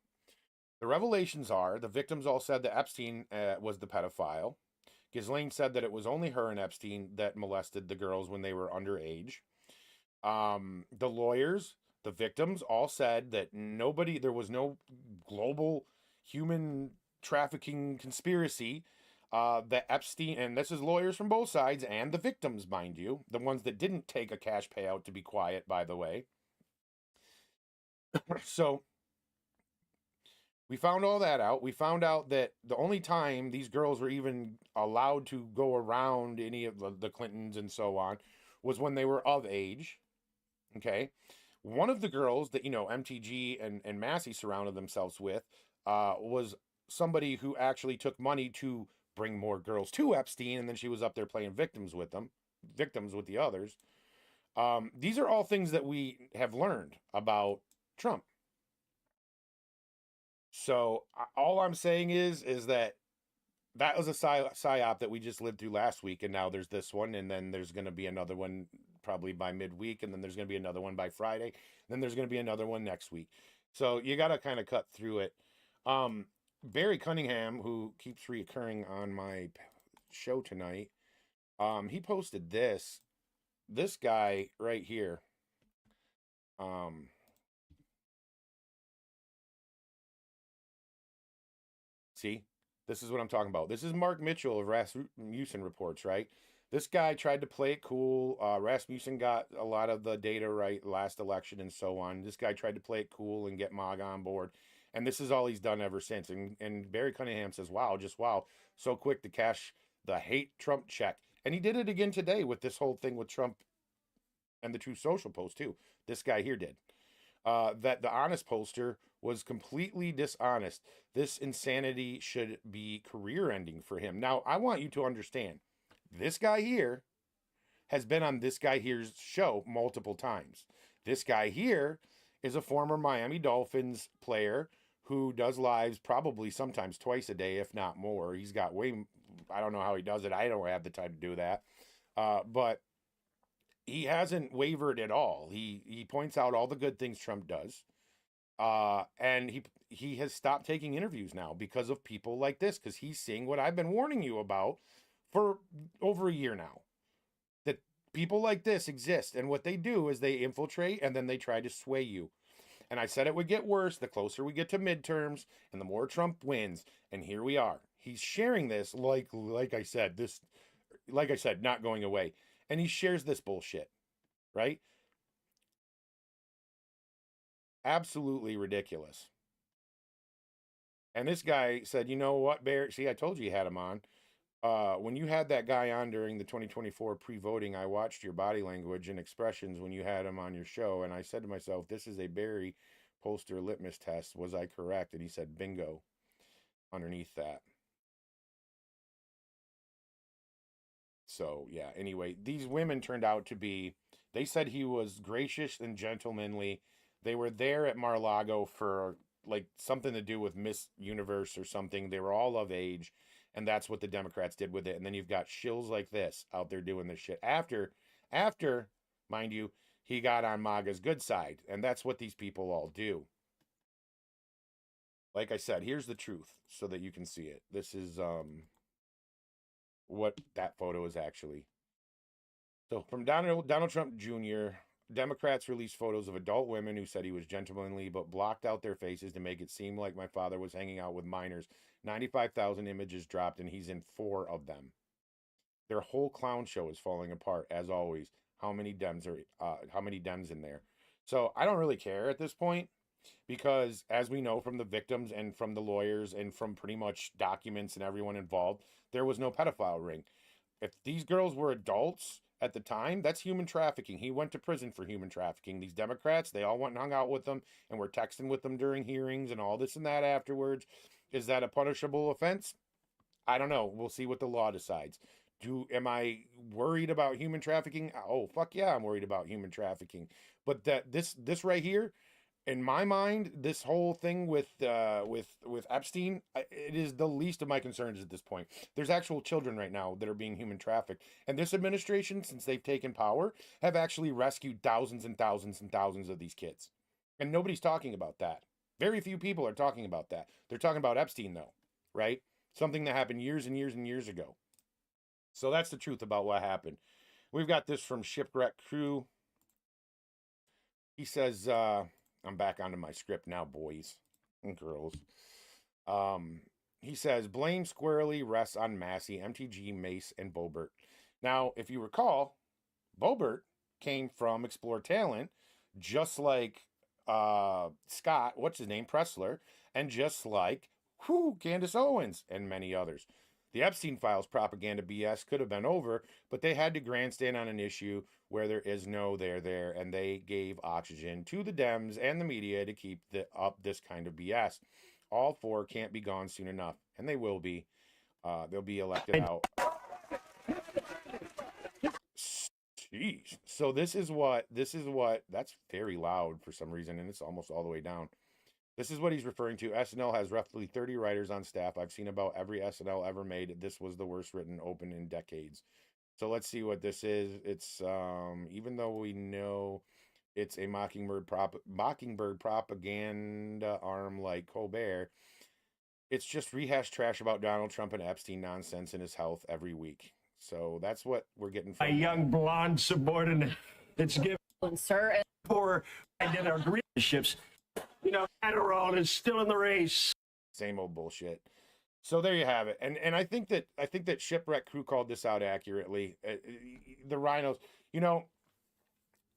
The revelations are the victims all said that Epstein was the pedophile. Ghislaine said that it was only her and Epstein that molested the girls when they were underage. The lawyers, the victims, all said that there was no global human trafficking conspiracy. That Epstein, and this is lawyers from both sides and the victims, mind you, the ones that didn't take a cash payout to be quiet, by the way. So we found all that out. We found out that the only time these girls were even allowed to go around any of the Clintons and so on was when they were of age. Okay. One of the girls that, MTG and Massey surrounded themselves with was somebody who actually took money to bring more girls to Epstein, and then she was up there playing victims with the others. These are all things that we have learned about Trump. So all I'm saying is that was a psyop that we just lived through last week, and now there's this one, and then there's going to be another one probably by midweek, and then there's going to be another one by Friday, and then there's going to be another one next week. So you got to kind of cut through it. Barry Cunningham, who keeps reoccurring on my show tonight, he posted this guy right here. See, this is what I'm talking about. This is Mark Mitchell of Rasmussen Reports, right? This guy tried to play it cool. Rasmussen got a lot of the data right last election and so on. This guy tried to play it cool and get MAGA on board. And this is all he's done ever since. And Barry Cunningham says, wow, just wow, so quick to cash the hate Trump check. And he did it again today with this whole thing with Trump and the Truth Social post, too. This guy here did. That the honest poster was completely dishonest. This insanity should be career ending for him. Now, I want you to understand, this guy here has been on this guy here's show multiple times. This guy here is a former Miami Dolphins player who does lives probably sometimes twice a day, if not more. He's got I don't know how he does it. I don't have the time to do that. But he hasn't wavered at all. He points out all the good things Trump does. And he has stopped taking interviews now because of people like this, because he's seeing what I've been warning you about for over a year now. That people like this exist, and what they do is they infiltrate and then they try to sway you. And I said it would get worse the closer we get to midterms and the more Trump wins. And here we are. He's sharing this like I said, not going away. And he shares this bullshit, right? Absolutely ridiculous. And this guy said, you know what, Bear? See, I told you had him on. When you had that guy on during the 2024 pre-voting, I watched your body language and expressions when you had him on your show. And I said to myself, this is a Barry poster litmus test. Was I correct? And he said, bingo, underneath that. So, yeah, anyway, these women turned out to be, they said he was gracious and gentlemanly. They were there at Mar-a-Lago for like something to do with Miss Universe or something. They were all of age, and that's what the Democrats did with it. And then you've got shills like this out there doing this shit. After, mind you, he got on MAGA's good side, and that's what these people all do. Like I said, here's the truth so that you can see it. This is what that photo is actually. So from Donald Trump Jr., Democrats released photos of adult women who said he was gentlemanly but blocked out their faces to make it seem like my father was hanging out with minors. 95,000 images dropped, and he's in 4 of them. Their whole clown show is falling apart, as always. How many Dems in there? So I don't really care at this point, because as we know from the victims and from the lawyers and from pretty much documents and everyone involved, there was no pedophile ring. If these girls were adults at the time, that's human trafficking. He went to prison for human trafficking. These Democrats, they all went and hung out with them and were texting with them during hearings and all this and that afterwards. Is that a punishable offense? I don't know. We'll see what the law decides. Am I worried about human trafficking? Oh, fuck yeah, I'm worried about human trafficking. But this right here, in my mind, this whole thing with Epstein, it is the least of my concerns at this point. There's actual children right now that are being human trafficked, and this administration, since they've taken power, have actually rescued thousands and thousands and thousands of these kids, and nobody's talking about that. Very few people are talking about that. They're talking about Epstein, though, right? Something that happened years and years and years ago. So that's the truth about what happened. We've got this from Shipwreck Crew. He says, I'm back onto my script now, boys and girls. He says, blame squarely rests on Massey, MTG, Mace, and Boebert. Now, if you recall, Boebert came from Explore Talent, just like Scott, what's his name, Pressler, and just like Candace Owens and many others. The Epstein Files propaganda BS could have been over, but they had to grandstand on an issue where there is no there, and they gave oxygen to the Dems and the media to keep up this kind of BS. All four can't be gone soon enough, and they will be. They'll be elected out. Jeez. So this is what, that's very loud for some reason, and it's almost all the way down. This is what he's referring to. SNL has roughly 30 writers on staff. I've seen about every SNL ever made. This was the worst written open in decades. So let's see what this is. It's even though we know it's a Mockingbird propaganda arm like Colbert, it's just rehashed trash about Donald Trump and Epstein nonsense and his health every week. So that's what we're getting from a young blonde subordinate. It's given Sir, for identity relationships. You know, Adderall is still in the race. Same old bullshit. So there you have it. And I think that Shipwreck Crew called this out accurately. The Rhinos, you know,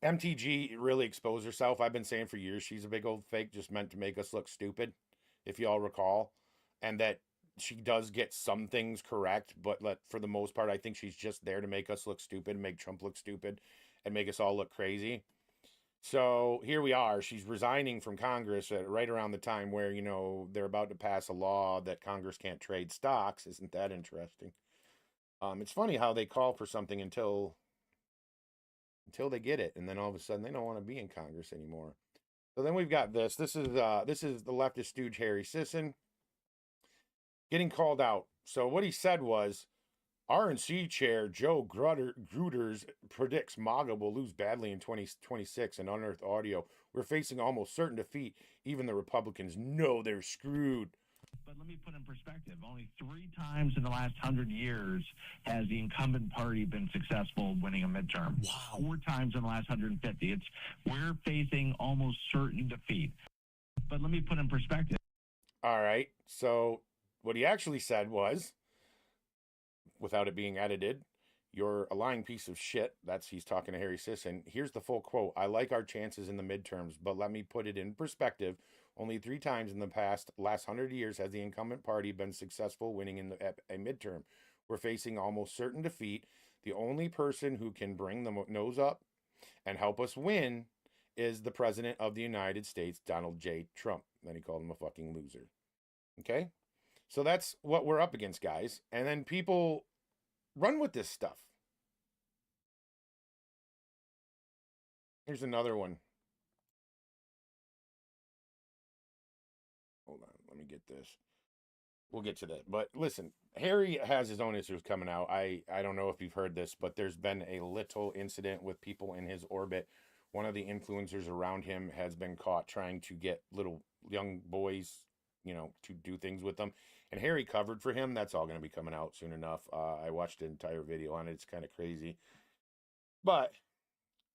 MTG really exposed herself. I've been saying for years she's a big old fake, just meant to make us look stupid, if you all recall. And that she does get some things correct, but for the most part, I think she's just there to make us look stupid, make Trump look stupid, and make us all look crazy. So here we are. She's resigning from Congress right around the time where, you know, they're about to pass a law that Congress can't trade stocks. Isn't that interesting? It's funny how they call for something until they get it, and then all of a sudden they don't want to be in Congress anymore. So then we've got this. This is the leftist stooge Harry Sisson getting called out. So what he said was, RNC chair Joe Gruters predicts MAGA will lose badly in 2026 and unearthed audio. We're facing almost certain defeat. Even the Republicans know they're screwed. But let me put in perspective. Only 3 times in the last 100 years has the incumbent party been successful winning a midterm. Wow. 4 times in the last 150. We're facing almost certain defeat. But let me put in perspective. All right. So what he actually said was, without it being edited, you're a lying piece of shit. He's talking to Harry Sisson. Here's the full quote. I like our chances in the midterms, but let me put it in perspective. Only 3 times in the last 100 years has the incumbent party been successful winning in a midterm. We're facing almost certain defeat. The only person who can bring the nose up and help us win is the president of the United States, Donald J. Trump. Then he called him a fucking loser. Okay? So that's what we're up against, guys. And then people run with this stuff. Here's another one. Hold on, let me get this. We'll get to that. But listen, Harry has his own issues coming out. I don't know if you've heard this, but there's been a little incident with people in his orbit. One of the influencers around him has been caught trying to get little young boys, you know, to do things with them. And Harry covered for him. That's all going to be coming out soon enough. I watched an entire video on it. It's kind of crazy. But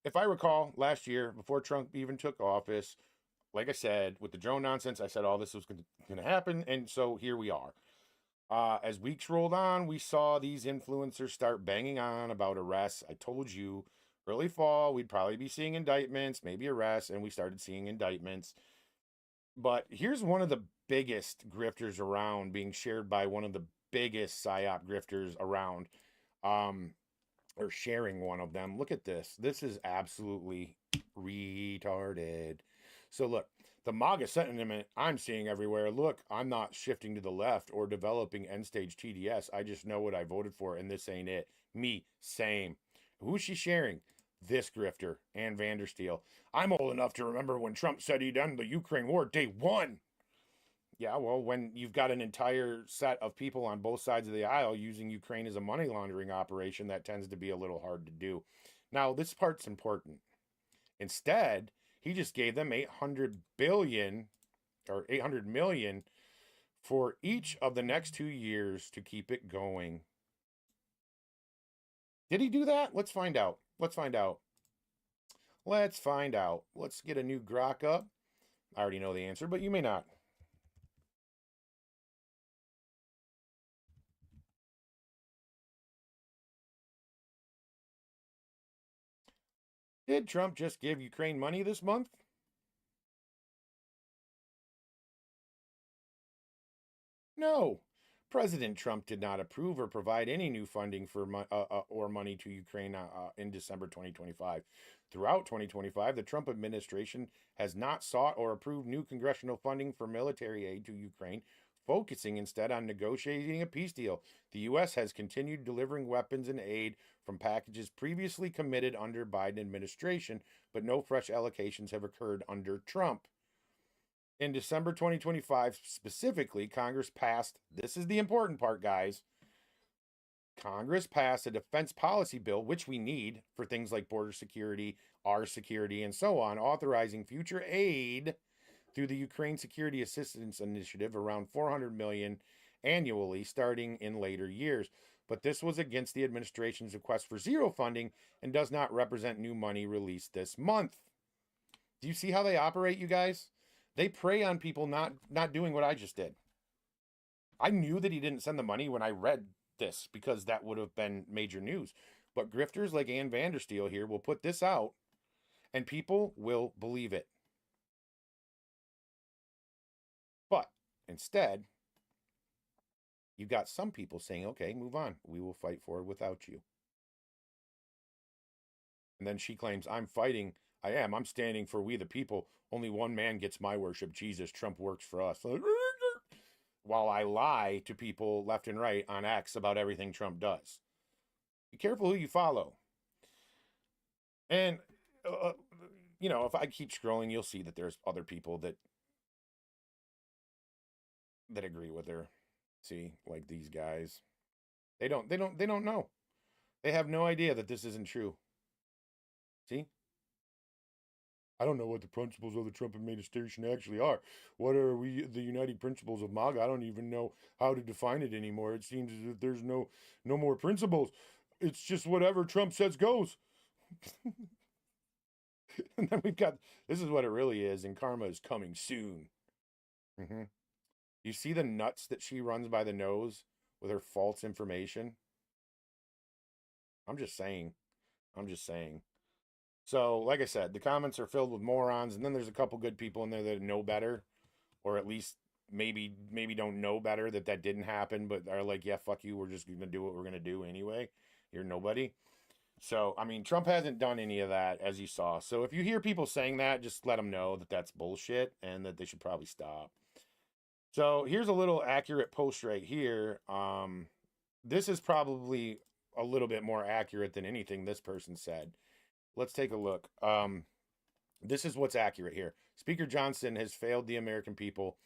if I recall, last year, before Trump even took office, like I said, with the drone nonsense, I said all this was going to happen. And so here we are. As weeks rolled on, we saw these influencers start banging on about arrests. I told you, early fall, we'd probably be seeing indictments, maybe arrests, and we started seeing indictments. But here's one of the biggest grifters around, being shared by one of the biggest PSYOP grifters around. or sharing one of them. Look at this. This is absolutely retarded. So look, the MAGA sentiment I'm seeing everywhere. Look, I'm not shifting to the left or developing end stage TDS. I just know what I voted for, and this ain't it. Me, same. Who's she sharing? This grifter, Ann Vandersteel. I'm old enough to remember when Trump said he'd end the Ukraine war day one. Yeah, well, when you've got an entire set of people on both sides of the aisle using Ukraine as a money laundering operation, that tends to be a little hard to do. Now, this part's important. Instead, he just gave them 800 billion or 800 million for each of the next 2 years to keep it going. Did he do that? Let's find out. Let's find out. Let's find out. Let's get a new grok up. I already know the answer, but you may not. Did Trump just give Ukraine money this month? No. President Trump did not approve or provide any new funding for or money to Ukraine in December 2025. Throughout 2025, the Trump administration has not sought or approved new congressional funding for military aid to Ukraine, focusing instead on negotiating a peace deal. The U.S. has continued delivering weapons and aid from packages previously committed under Biden administration, but no fresh allocations have occurred under Trump. In December 2025, specifically, Congress passed, this is the important part, guys. Congress passed a defense policy bill, which we need for things like border security, our security, and so on, authorizing future aid through the Ukraine Security Assistance Initiative, around $400 million annually, starting in later years. But this was against the administration's request for zero funding and does not represent new money released this month. Do you see how they operate, you guys? They prey on people not doing what I just did. I knew that he didn't send the money when I read this because that would have been major news. But grifters like Ann Vandersteel here will put this out and people will believe it. But instead, you've got some people saying, okay, move on. We will fight for it without you. And then she claims, I'm fighting. I'm standing for we the people. Only one man gets my worship, Jesus. Trump works for us. While I lie to people left and right on X about everything Trump does. Be careful who you follow. And, if I keep scrolling, you'll see that there's other people that agree with her. See, like these guys. They don't know. They have no idea that this isn't true. See? I don't know what the principles of the Trump administration actually are. What are the uniting principles of MAGA? I don't even know how to define it anymore. It seems as if there's no more principles. It's just whatever Trump says goes. And then we've got, this is what it really is, and karma is coming soon. You see the nuts that she runs by the nose with her false information? I'm just saying. So, like I said, the comments are filled with morons, and then there's a couple good people in there that know better, or at least maybe don't know better that didn't happen, but are like, yeah, fuck you, we're just going to do what we're going to do anyway. You're nobody. So, I mean, Trump hasn't done any of that, as you saw. So if you hear people saying that, just let them know that that's bullshit and that they should probably stop. So here's a little accurate post right here. This is probably a little bit more accurate than anything this person said. Let's take a look. This is what's accurate here. Speaker Johnson has failed the American people.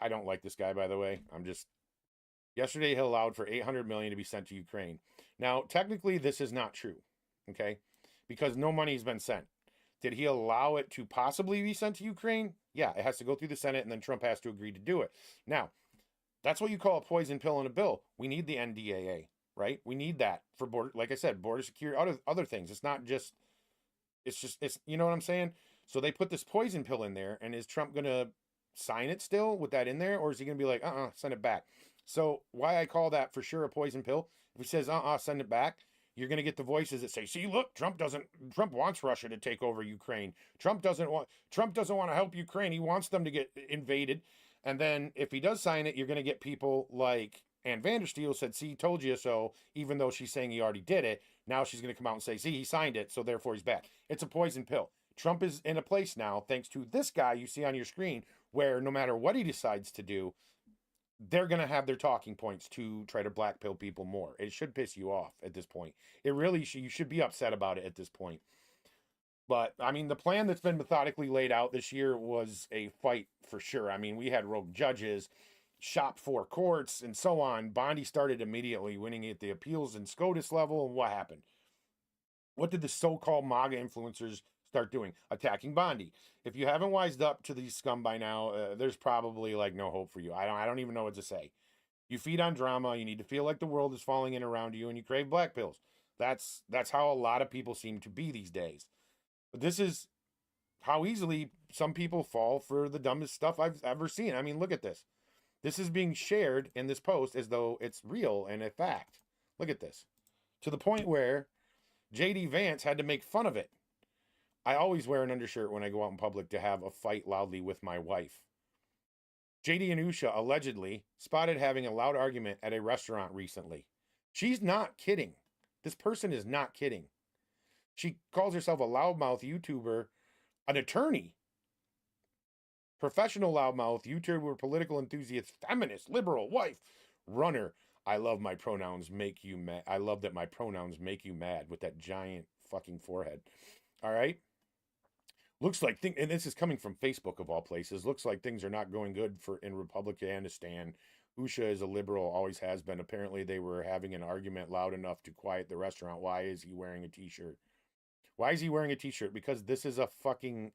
I don't like this guy, by the way. Yesterday, he allowed for $800 million to be sent to Ukraine. Now, technically, this is not true, okay? Because no money's been sent. Did he allow it to possibly be sent to Ukraine? Yeah, it has to go through the Senate, and then Trump has to agree to do it. Now, that's what you call a poison pill in a bill. We need the NDAA, right? We need that for border, like I said, border security, other things. It's not just, it's you know what I'm saying? So they put this poison pill in there, and is Trump going to sign it still with that in there, or is he going to be like, send it back? So why I call that for sure a poison pill, if he says, send it back, you're going to get the voices that say, see, look, Trump wants Russia to take over Ukraine. Trump doesn't want to help Ukraine. He wants them to get invaded. And then if he does sign it, you're going to get people like And Vandersteel said, see, told you so, even though she's saying he already did it. Now she's going to come out and say, see, he signed it, so therefore he's back. It's a poison pill. Trump is in a place now, thanks to this guy you see on your screen, where no matter what he decides to do, they're going to have their talking points to try to black pill people more. It should piss you off at this point. It really should. You should be upset about it at this point. But, I mean, the plan that's been methodically laid out this year was a fight for sure. I mean, we had rogue judges, shop 4 courts, and so on. Bondi started immediately winning at the appeals and SCOTUS level. And what happened? What did the so-called MAGA influencers start doing? Attacking Bondi. If you haven't wised up to these scum by now, there's probably like no hope for you. I don't even know what to say. You feed on drama. You need to feel like the world is falling in around you, and you crave black pills. That's how a lot of people seem to be these days. But this is how easily some people fall for the dumbest stuff I've ever seen. I mean, look at this. This is being shared in this post as though it's real and a fact. Look at this. To the point where J.D. Vance had to make fun of it. I always wear an undershirt when I go out in public to have a fight loudly with my wife. J.D. and Usha allegedly spotted having a loud argument at a restaurant recently. She's not kidding. This person is not kidding. She calls herself a loudmouth YouTuber, an attorney. Professional loudmouth, YouTuber, political enthusiast, feminist, liberal, wife, runner. I love my pronouns make you mad. I love that my pronouns make you mad with that giant fucking forehead. All right? Looks like, and this is coming from Facebook of all places, looks like things are not going good in Republicanistan. Usha is a liberal, always has been. Apparently they were having an argument loud enough to quiet the restaurant. Why is he wearing a t-shirt? Why is he wearing a t-shirt? Because this is a fucking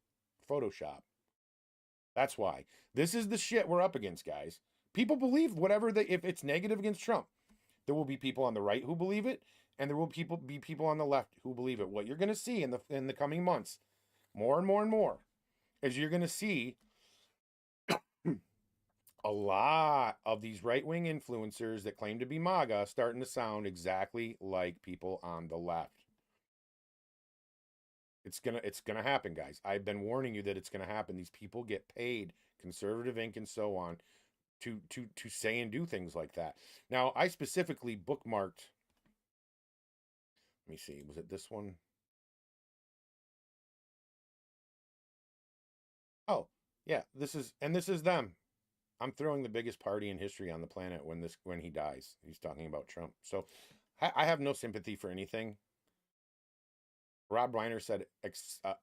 Photoshop. That's why. This is the shit we're up against, guys. People believe whatever if it's negative against Trump, there will be people on the right who believe it, and there will be people on the left who believe it. What you're going to see in the coming months, more and more and more, is you're going to see a lot of these right-wing influencers that claim to be MAGA starting to sound exactly like people on the left. It's gonna happen, guys. I've been warning you that it's gonna happen. These people get paid, Conservative Inc. and so on, to say and do things like that. Now, I specifically bookmarked. Let me see. Was it this one? Oh, yeah. This is them. I'm throwing the biggest party in history on the planet when he dies. He's talking about Trump. So I have no sympathy for anything. Rob Reiner said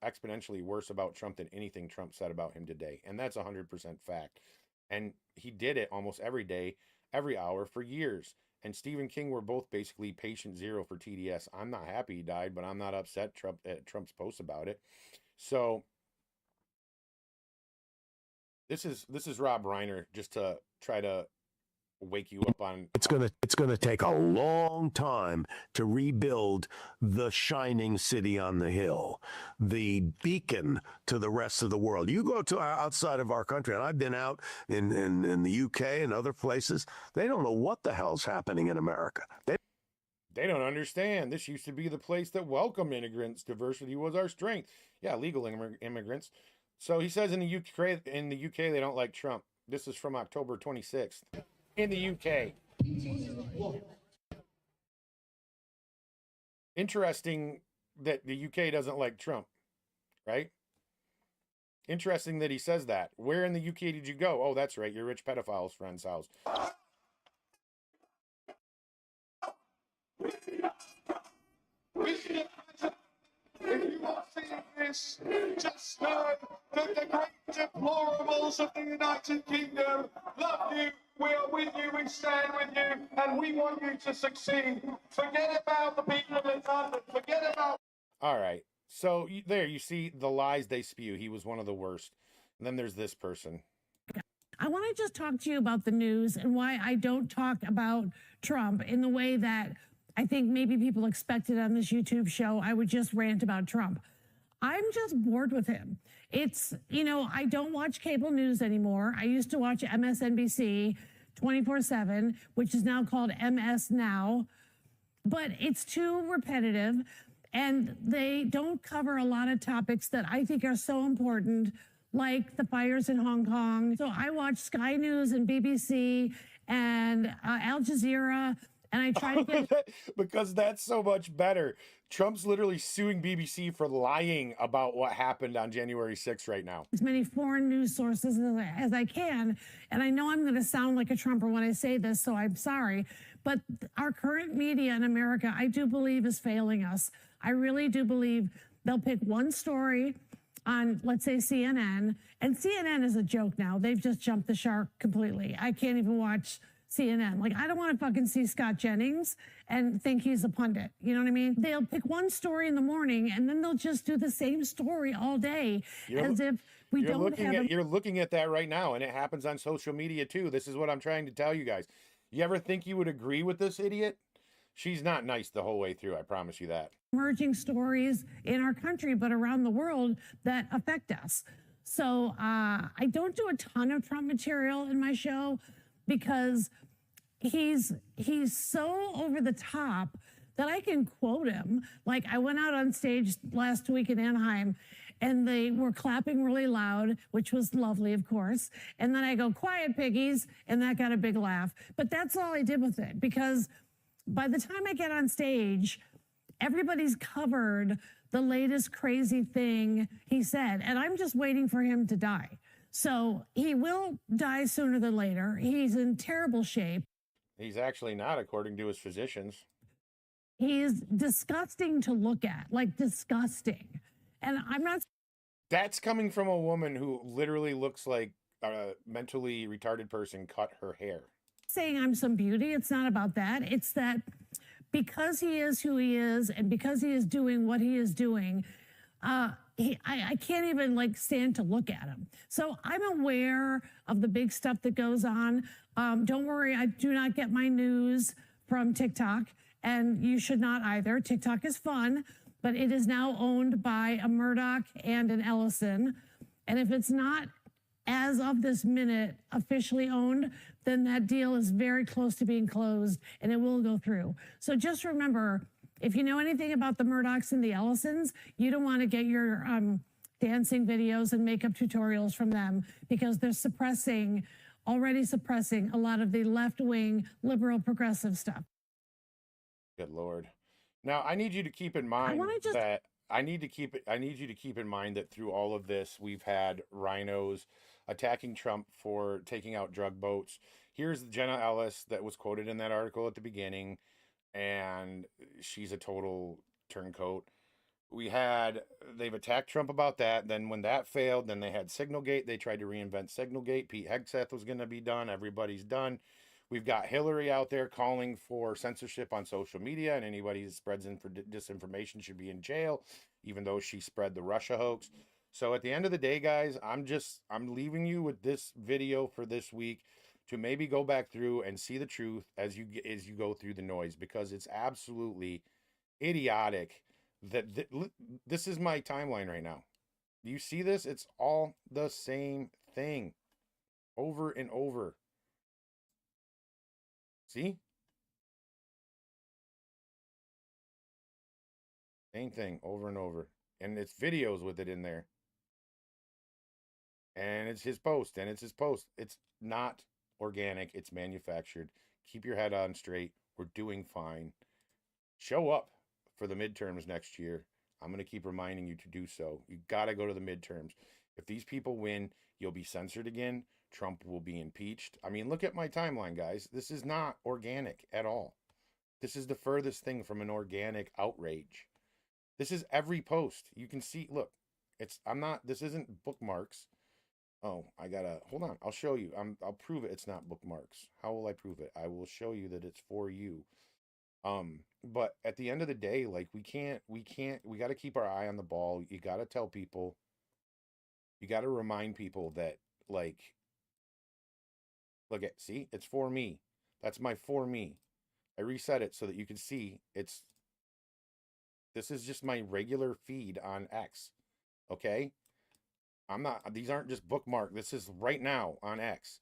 exponentially worse about Trump than anything Trump said about him today. And that's 100% fact. And he did it almost every day, every hour for years. And Stephen King were both basically patient zero for TDS. I'm not happy he died, but I'm not upset at Trump's post about it. So this is Rob Reiner just to try to wake you up on. It's gonna take a long time to rebuild the shining city on the hill, the beacon to the rest of the world. You go to outside of our country, and I've been out in the UK and other places. They don't know what the hell's happening in America. They don't understand. This used to be the place that welcomed immigrants. Diversity was our strength. Yeah, legal immigrants. So he says in the UK they don't like Trump. This is from October 26th. In the UK. Interesting that the UK doesn't like Trump, right? Interesting that he says that. Where in the UK did you go? Oh, that's right, your rich pedophile's friend's house. If you are seeing this, just know that the great deplorables of the United Kingdom love you. We are with you, we stand with you, and we want you to succeed. Forget about the people in London. Forget about... All right. So there you see the lies they spew. He was one of the worst. And then there's this person. I want to just talk to you about the news and why I don't talk about Trump in the way that I think maybe people expected on this YouTube show. I would just rant about Trump. I'm just bored with him. It's, I don't watch cable news anymore. I used to watch MSNBC 24/7, which is now called MS Now, but it's too repetitive and they don't cover a lot of topics that I think are so important, like the fires in Hong Kong. So I watch Sky News and BBC and Al Jazeera, and I try to get because that's so much better. Trump's literally suing BBC for lying about what happened on January 6th right now. as many foreign news sources as I can. And I know I'm going to sound like a Trumper when I say this, so I'm sorry. But our current media in America, I do believe, is failing us. I really do believe they'll pick one story on, let's say, CNN. And CNN is a joke now. They've just jumped the shark completely. I can't even watch CNN. Like, I don't want to fucking see Scott Jennings and think he's a pundit. You know what I mean? They'll pick one story in the morning and then they'll just do the same story all day as if we don't have. You're looking at that right now, and it happens on social media too. This is what I'm trying to tell you guys. You ever think you would agree with this idiot? She's not nice the whole way through. I promise you that. Emerging stories in our country, but around the world that affect us. So I don't do a ton of Trump material in my show because he's so over the top that I can quote him. Like, I went out on stage last week in Anaheim and they were clapping really loud, which was lovely, of course. And then I go, "Quiet, piggies," and that got a big laugh. But that's all I did with it, because by the time I get on stage, everybody's covered the latest crazy thing he said, and I'm just waiting for him to die. So he will die sooner than later. He's in terrible shape. He's actually not, according to his physicians. He's disgusting to look at, like disgusting. And I'm not That's coming from a woman who literally looks like a mentally retarded person cut her hair. saying I'm some beauty. It's not about that. It's that because he is who he is and because he is doing what he is doing, I can't even like stand to look at him. So I'm aware of the big stuff that goes on. Don't worry, I do not get my news from TikTok, and you should not either. TikTok is fun, but it is now owned by a Murdoch and an Ellison. And if it's not, as of this minute, officially owned, then that deal is very close to being closed and it will go through. So just remember, if you know anything about the Murdochs and the Ellisons, you don't want to get your dancing videos and makeup tutorials from them, because they're already suppressing a lot of the left-wing liberal progressive stuff. Good Lord. Now, I need you to keep in mind that I need you to keep in mind that through all of this, we've had rhinos attacking Trump for taking out drug boats. Here's Jenna Ellis that was quoted in that article at the beginning, and she's a total turncoat. They've attacked Trump about that. Then when that failed, then they had Signalgate. They tried to reinvent Signalgate. Pete Hegseth was going to be done. Everybody's done. We've got Hillary out there calling for censorship on social media, and anybody who spreads disinformation should be in jail, even though she spread the Russia hoax. So at the end of the day, guys, I'm leaving you with this video for this week to maybe go back through and see the truth as you go through the noise, because it's absolutely idiotic that this is my timeline right now. Do you see this? It's all the same thing over and over. See? Same thing over and over. And it's videos with it in there. And it's his post. And it's his post. It's not organic. It's manufactured. Keep your head on straight. We're doing fine. Show up for the midterms next year. I'm going to keep reminding you to do so. You got to go to the midterms. If these people win, you'll be censored again. Trump will be impeached. I mean, look at my timeline, guys. This is not organic at all. This is the furthest thing from an organic outrage. This is every post. You can see, look, this isn't bookmarks. Oh, hold on. I'll show you. I'll prove it. It's not bookmarks. How will I prove it? I will show you that it's for you. But at the end of the day, like, we got to keep our eye on the ball. You got to tell people, you got to remind people that, like, see, it's for me. That's my for me. I reset it so that you can see this is just my regular feed on X. Okay? These aren't just bookmarked. This is right now on X.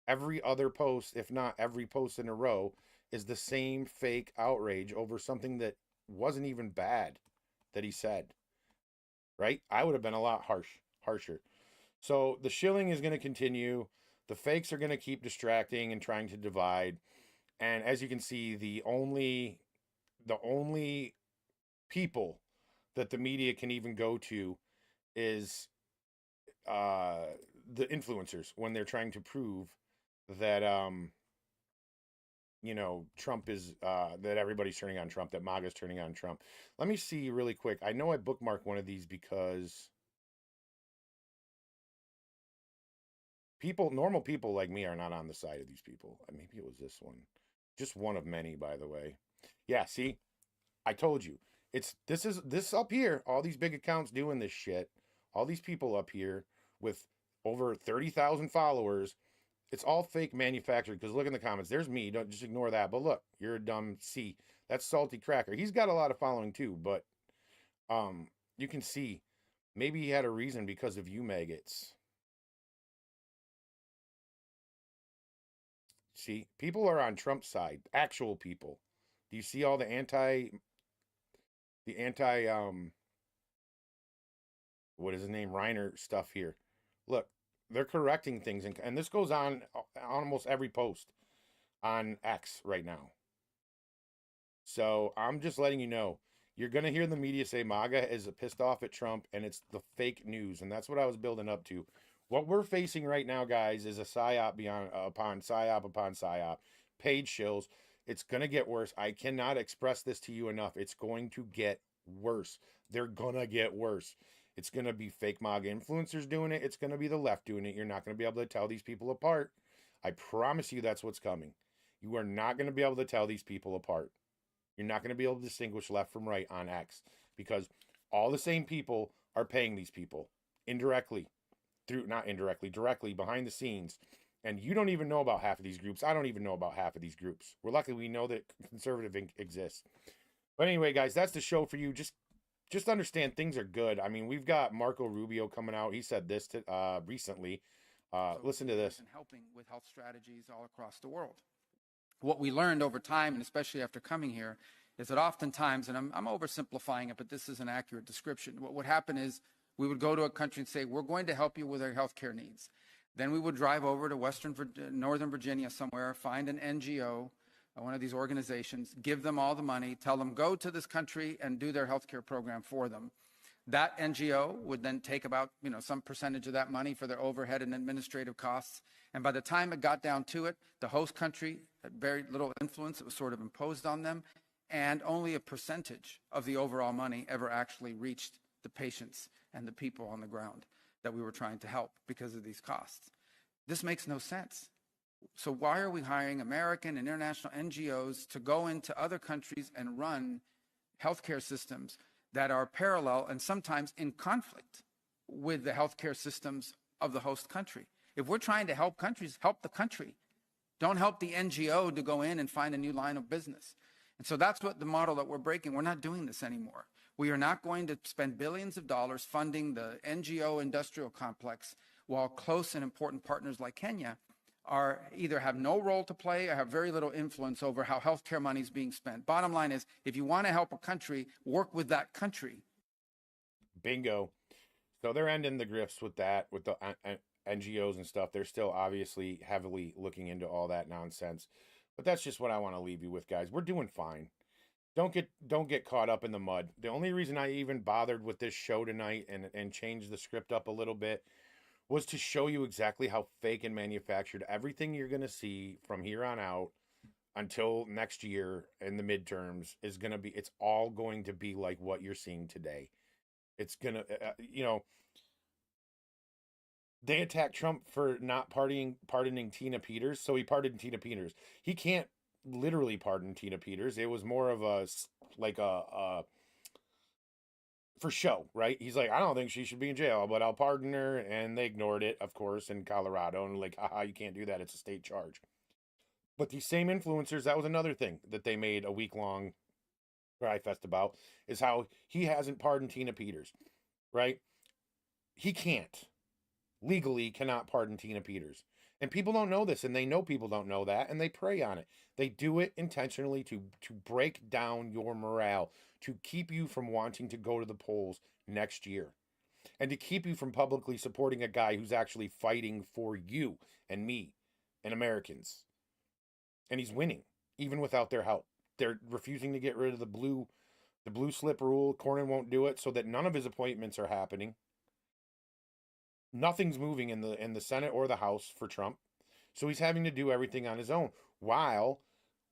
Every other post, if not every post in a row, is the same fake outrage over something that wasn't even bad that he said. Right? I would have been a lot harsher. So the shilling is going to continue. The fakes are going to keep distracting and trying to divide. And as you can see, the only people that the media can even go to is the influencers when they're trying to prove that Trump is that everybody's turning on Trump, that MAGA's turning on Trump. Let me see really quick. I know I bookmarked one of these because normal people like me are not on the side of these people. Maybe it was this one. Just one of many, by the way. Yeah, see? I told you. This up here, all these big accounts doing this shit. All these people up here with over 30,000 followers. It's all fake manufactured, because look in the comments. There's me. Don't just ignore that. But look, you're a dumb C. That's Salty Cracker. He's got a lot of following too, but you can see maybe he had a reason because of you maggots. See, people are on Trump's side. Actual people. Do you see all the anti what is his name, Reiner stuff here? Look, they're correcting things, and this goes on almost every post on X right now. So I'm just letting you know, you're going to hear the media say MAGA is pissed off at Trump, and it's the fake news, and that's what I was building up to. What we're facing right now, guys, is a psyop upon psyop, paid shills. It's going to get worse. I cannot express this to you enough. It's going to get worse. They're going to get worse. It's going to be fake MAGA influencers doing it. It's going to be the left doing it. You're not going to be able to tell these people apart. I promise you that's what's coming. You are not going to be able to tell these people apart. You're not going to be able to distinguish left from right on X, because all the same people are paying these people indirectly, directly behind the scenes. And you don't even know about half of these groups. I don't even know about half of these groups. We're lucky we know that conservative exists. But anyway, guys, that's the show for you. Just understand things are good. We've got Marco Rubio coming out. He said this recently. Listen to this. And helping with health strategies all across the world. What we learned over time, and especially after coming here, is that oftentimes, and I'm oversimplifying it, but this is an accurate description. What would happen is we would go to a country and say, we're going to help you with our healthcare needs. Then we would drive over to Northern Virginia somewhere, find an NGO, one of these organizations, give them all the money, tell them go to this country and do their healthcare program for them. That NGO would then take about some percentage of that money for their overhead and administrative costs. And by the time it got down to it, the host country had very little influence. It was sort of imposed on them. And only a percentage of the overall money ever actually reached the patients and the people on the ground that we were trying to help because of these costs. This makes no sense. So why are we hiring American and international NGOs to go into other countries and run healthcare systems that are parallel and sometimes in conflict with the healthcare systems of the host country? If we're trying to help countries, help the country. Don't help the NGO to go in and find a new line of business. And so that's what the model that we're breaking. We're not doing this anymore. We are not going to spend billions of dollars funding the NGO industrial complex while close and important partners like Kenya are either have no role to play or have very little influence over how healthcare money is being spent. Bottom line is, if you want to help a country, work with that country. Bingo. So they're ending the grifts with that, with the NGOs and stuff. They're still obviously heavily looking into all that nonsense. But that's just what I want to leave you with, guys. We're doing fine. Don't get caught up in the mud. The only reason I even bothered with this show tonight and changed the script up a little bit was to show you exactly how fake and manufactured everything you're going to see from here on out until next year in the midterms is going to be. It's all going to be like what you're seeing today. It's going to, they attacked Trump for not pardoning Tina Peters. So he pardoned Tina Peters. He can't literally pardon Tina Peters. It was more of a for show, right? He's like, I don't think she should be in jail, but I'll pardon her. And they ignored it, of course, in Colorado. And like, you can't do that. It's a state charge. But these same influencers, that was another thing that they made a week-long cry fest about, is how he hasn't pardoned Tina Peters, right? He can't. Legally cannot pardon Tina Peters. And people don't know this, and they know people don't know that, and they prey on it. They do it intentionally to break down your morale, to keep you from wanting to go to the polls next year. and to keep you from publicly supporting a guy who's actually fighting for you and me and Americans. And he's winning, even without their help. They're refusing to get rid of the blue slip rule. Cornyn won't do it, so that none of his appointments are happening. Nothing's moving in the Senate or the House for Trump. So he's having to do everything on his own, while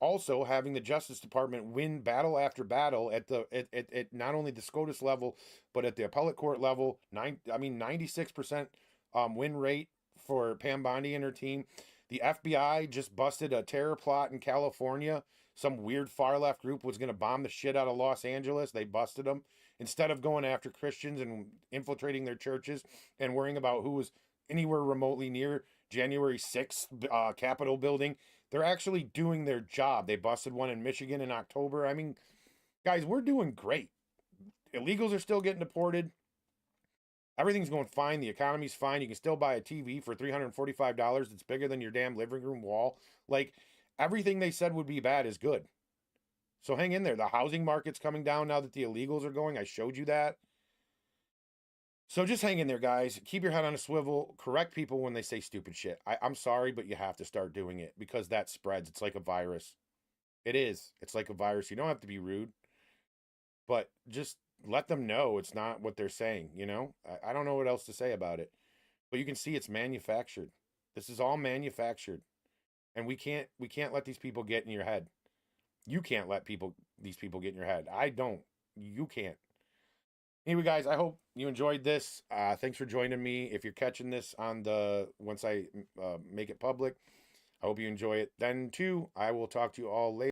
also having the Justice Department win battle after battle at not only the SCOTUS level, but at the appellate court level. 96% win rate for Pam Bondi and her team. The FBI just busted a terror plot in California. Some weird far left group was going to bomb the shit out of Los Angeles. They busted them. Instead of going after Christians and infiltrating their churches and worrying about who was anywhere remotely near January 6th Capitol building, they're actually doing their job. They busted one in Michigan in October. I mean, guys, we're doing great. Illegals are still getting deported. Everything's going fine. The economy's fine. You can still buy a TV for $345. It's bigger than your damn living room wall. Like, everything they said would be bad is good. So hang in there. The housing market's coming down now that the illegals are going. I showed you that. So just hang in there, guys. Keep your head on a swivel. Correct people when they say stupid shit. I'm sorry, but you have to start doing it because that spreads. It's like a virus. It is. It's like a virus. You don't have to be rude, but just let them know it's not what they're saying, you know? I don't know what else to say about it. But you can see it's manufactured. This is all manufactured. And we can't let these people get in your head. You can't let these people get in your head. I don't. You can't. Anyway, guys, I hope you enjoyed this. Thanks for joining me. If you're catching this on once I make it public, I hope you enjoy it then too. I will talk to you all later.